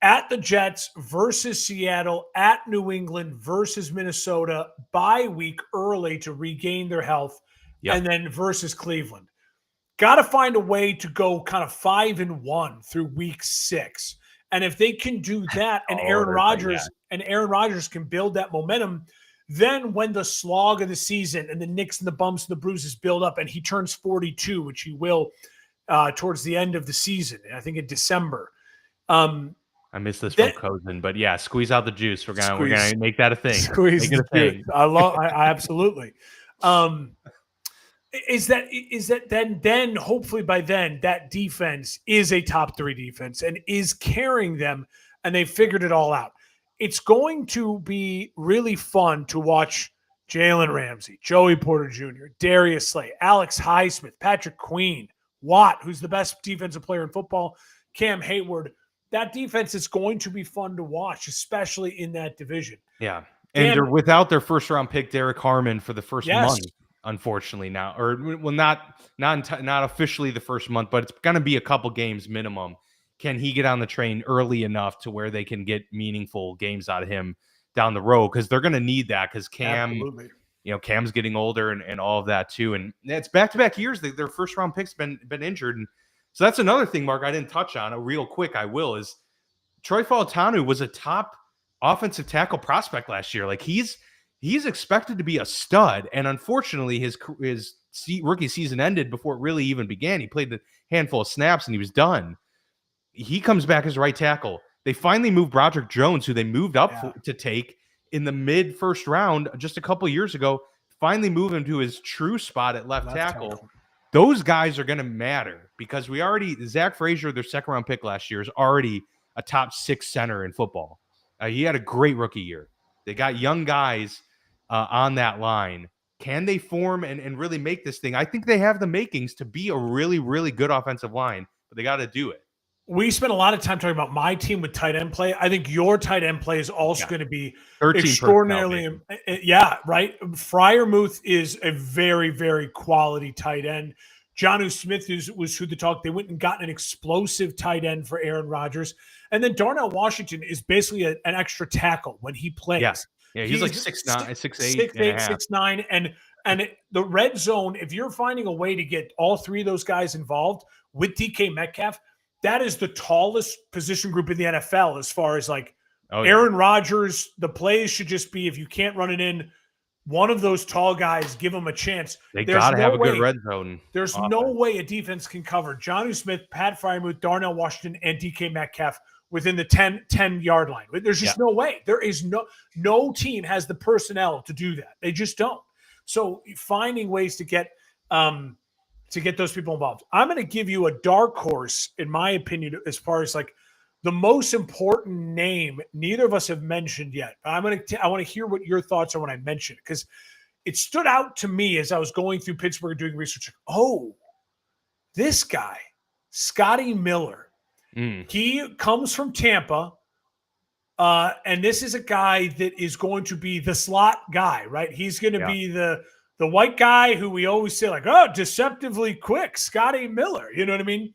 At the Jets versus Seattle, at New England versus Minnesota, bye week early to regain their health, and then versus Cleveland. Got to find a way to go kind of 5-1 through week 6. And if they can do that, and Aaron Rodgers can build that momentum, then when the slog of the season and the nicks and the bumps and the bruises build up, and he turns 42, which he will towards the end of the season, I think in December. I miss this from Cozen, but yeah, squeeze out the juice. We're gonna make that a thing. Squeeze make it a thing. I absolutely. Is that then hopefully by then that defense is a top 3 defense and is carrying them, and they figured it all out. It's going to be really fun to watch Jalen Ramsey, Joey Porter Jr., Darius Slay, Alex Highsmith, Patrick Queen, Watt, who's the best defensive player in football, Cam Hayward. That defense is going to be fun to watch, especially in that division. Yeah. And they're without their first-round pick, Derek Harmon, for the first month, unfortunately now. Or, well, not officially the first month, but it's going to be a couple games minimum. Can he get on the train early enough to where they can get meaningful games out of him down the road? Because they're going to need that, because Cam Cam's getting older and all of that too. And it's back-to-back years. Their first-round picks been injured. And so that's another thing, Mark, I didn't touch on. Real quick, I will, is Troy Fautanu was a top offensive tackle prospect last year. Like he's expected to be a stud. And unfortunately, his rookie season ended before it really even began. He played a handful of snaps and he was done. He comes back as right tackle. They finally moved Broderick Jones, who they moved up to take in the mid first round just a couple years ago, finally move him to his true spot at left tackle. Those guys are going to matter because Zach Frazier, their second round pick last year, is already a top 6 center in football. He had a great rookie year. They got young guys on that line. Can they form and really make this thing? I think they have the makings to be a really, really good offensive line, but they got to do it. We spent a lot of time talking about my team with tight end play. I think your tight end play is also going to be extraordinarily. Yeah, right. Freiermuth is a very, very quality tight end. Jonnu Smith was who the talk. They went and got an explosive tight end for Aaron Rodgers. And then Darnell Washington is basically an extra tackle when he plays. Yeah, he's like 6'9", 6'8", 6'9". And the red zone, if you're finding a way to get all three of those guys involved with DK Metcalf, that is the tallest position group in the NFL as far as Aaron Rodgers. The plays should just be, if you can't run it in, one of those tall guys, give them a chance. They got to have a good red zone. There's no way a defense can cover Jonnu Smith, Pat Freiermuth, Darnell Washington, and DK Metcalf within the 10-yard line. There's just no way. There is no team has the personnel to do that. They just don't. So finding ways to get those people involved. I'm going to give you a dark horse, in my opinion, as far as the most important name neither of us have mentioned yet. I want to hear what your thoughts are when I mention it, because it stood out to me as I was going through Pittsburgh doing research. Oh, this guy, Scotty Miller. He comes from Tampa, and this is a guy that is going to be the slot guy, right? He's going to be the white guy who we always say deceptively quick, Scotty Miller. You know what I mean?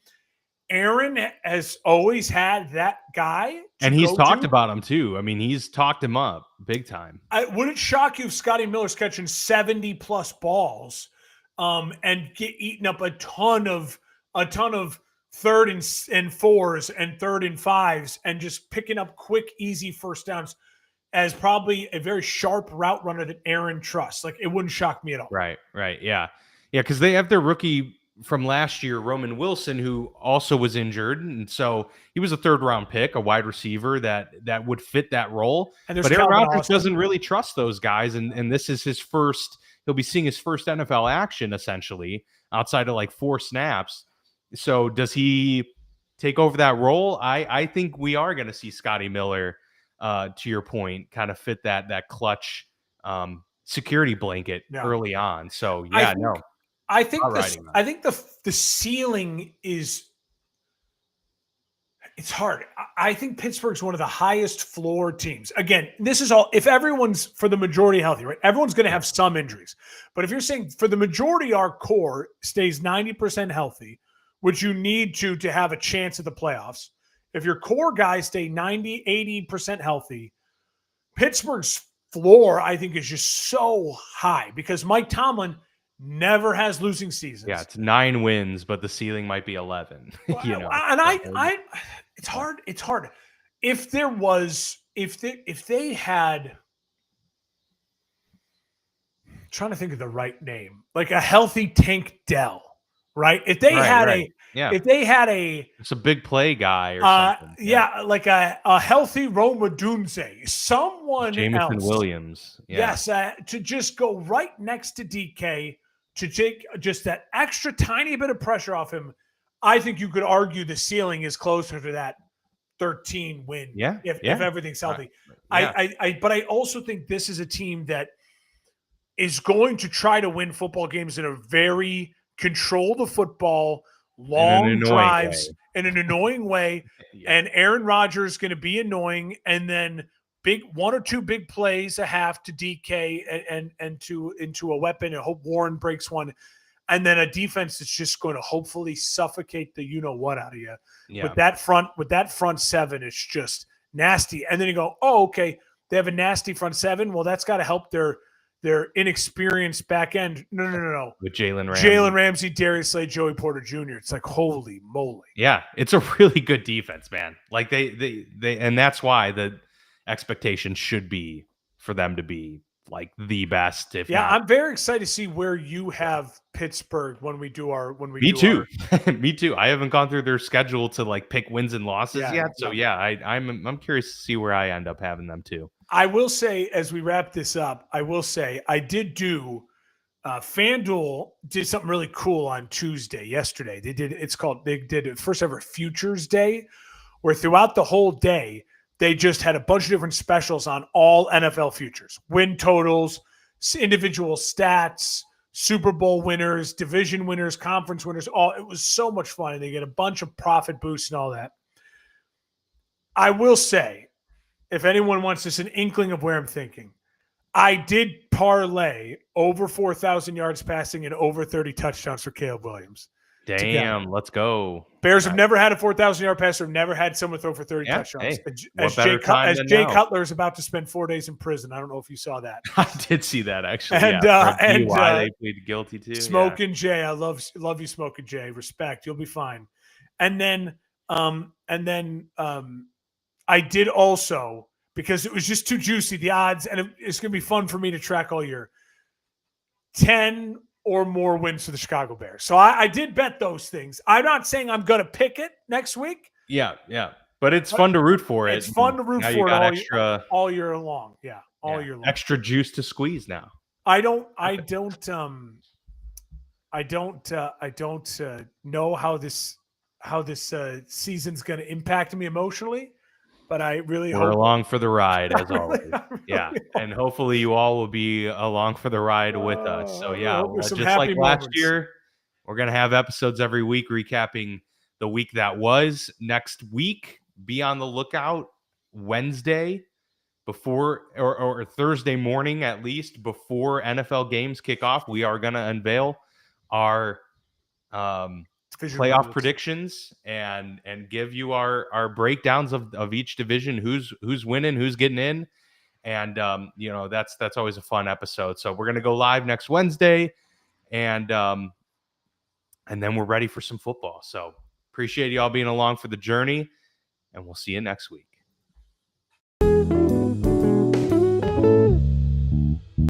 Aaron has always had that guy. And he's talked about him too. I mean, he's talked him up big time. Would it shock you if Scotty Miller's catching 70+ balls and get eaten up a ton of 3rd and 4s and 3rd and 5s and just picking up quick, easy first downs as probably a very sharp route runner that Aaron trusts? It wouldn't shock me at all. Right. Yeah. Because they have their rookie from last year, Roman Wilson, who also was injured. And so he was a 3rd-round pick, a wide receiver that would fit that role. But Aaron Rodgers doesn't really trust those guys. And this is his first – he'll be seeing his first NFL action, essentially, outside of 4 snaps. So does he take over that role? I think we are going to see Scotty Miller, to your point, kind of fit that clutch security blanket early on. So, I think the ceiling is it's hard. I think Pittsburgh's one of the highest floor teams. Again, this is all if everyone's for the majority healthy, right? Everyone's going to have some injuries. But if you're saying for the majority our core stays 90% healthy, which you need to have a chance at the playoffs. If your core guys stay 90, 80% healthy, Pittsburgh's floor, I think, is just so high because Mike Tomlin never has losing seasons. Yeah, it's 9 wins, but the ceiling might be 11. And it's hard. It's hard. If they had, I'm trying to think of the right name, like a healthy Tank Dell. Right. If they had it's a big play guy or something. Like a healthy Roma Dunze, someone Jameson else. Williams. Yeah. Yes. To just go right next to DK to take just that extra tiny bit of pressure off him. I think you could argue the ceiling is closer to that 13 win. If everything's healthy. But I also think this is a team that is going to try to win football games in a very control the football, long drives in an annoying way. And Aaron Rodgers is going to be annoying. And then one or two big plays a half to DK and into a weapon. And hope Warren breaks one. And then a defense that's just going to hopefully suffocate the you-know-what out of you. Yeah. With that front seven, it's just nasty. And then you go, oh, okay, they have a nasty front seven. Well, that's got to help their their inexperienced back end. No. With Jalen Ramsey. Jalen Ramsey, Darius Slay, Joey Porter Jr. It's like, holy moly. Yeah, it's a really good defense, man. Like they and that's why the expectation should be for them to be like the best. If not. I'm very excited to see where you have Pittsburgh when we do our Me too. Me too. I haven't gone through their schedule to like pick wins and losses yet. So I'm curious to see where I end up having them too. I will say, as we wrap this up, I did do FanDuel did something really cool on yesterday. They did a first ever Futures Day, where throughout the whole day, they just had a bunch of different specials on all NFL futures, win totals, individual stats, Super Bowl winners, division winners, conference winners. It was so much fun. And they get a bunch of profit boosts and all that. I will say, if anyone wants just an inkling of where I'm thinking, I did parlay over 4,000 yards passing and over 30 touchdowns for Caleb Williams. Damn, let's go. Bears have never had a 4,000-yard passer, have never had someone throw for 30 touchdowns. As Jay Cutler is about to spend 4 days in prison. I don't know if you saw that. I did see that, actually. And they pleaded guilty too. Smoking Jay, I love you, Smoking Jay. Respect, you'll be fine. And then I did also, because it was just too juicy, the odds, and it's going to be fun for me to track all year. 10 or more wins for the Chicago Bears. So I did bet those things. I'm not saying I'm going to pick it next week. Yeah. But it's fun to root for it. It's fun to root for it all year long. Yeah, all year long. Extra juice to squeeze now. I don't know how this season's going to impact me emotionally. But I really hope we're along for the ride, as always. Yeah. And hopefully you all will be along for the ride with us. So, just like last year, we're going to have episodes every week recapping the week that was. Next week, be on the lookout Wednesday before or Thursday morning, at least, before NFL games kick off. We are going to unveil our playoff predictions and give you our breakdowns of each division, who's winning, who's getting in, and that's always a fun episode. So we're gonna go live next Wednesday, and then we're ready for some football. So appreciate y'all being along for the journey, and we'll see you next week.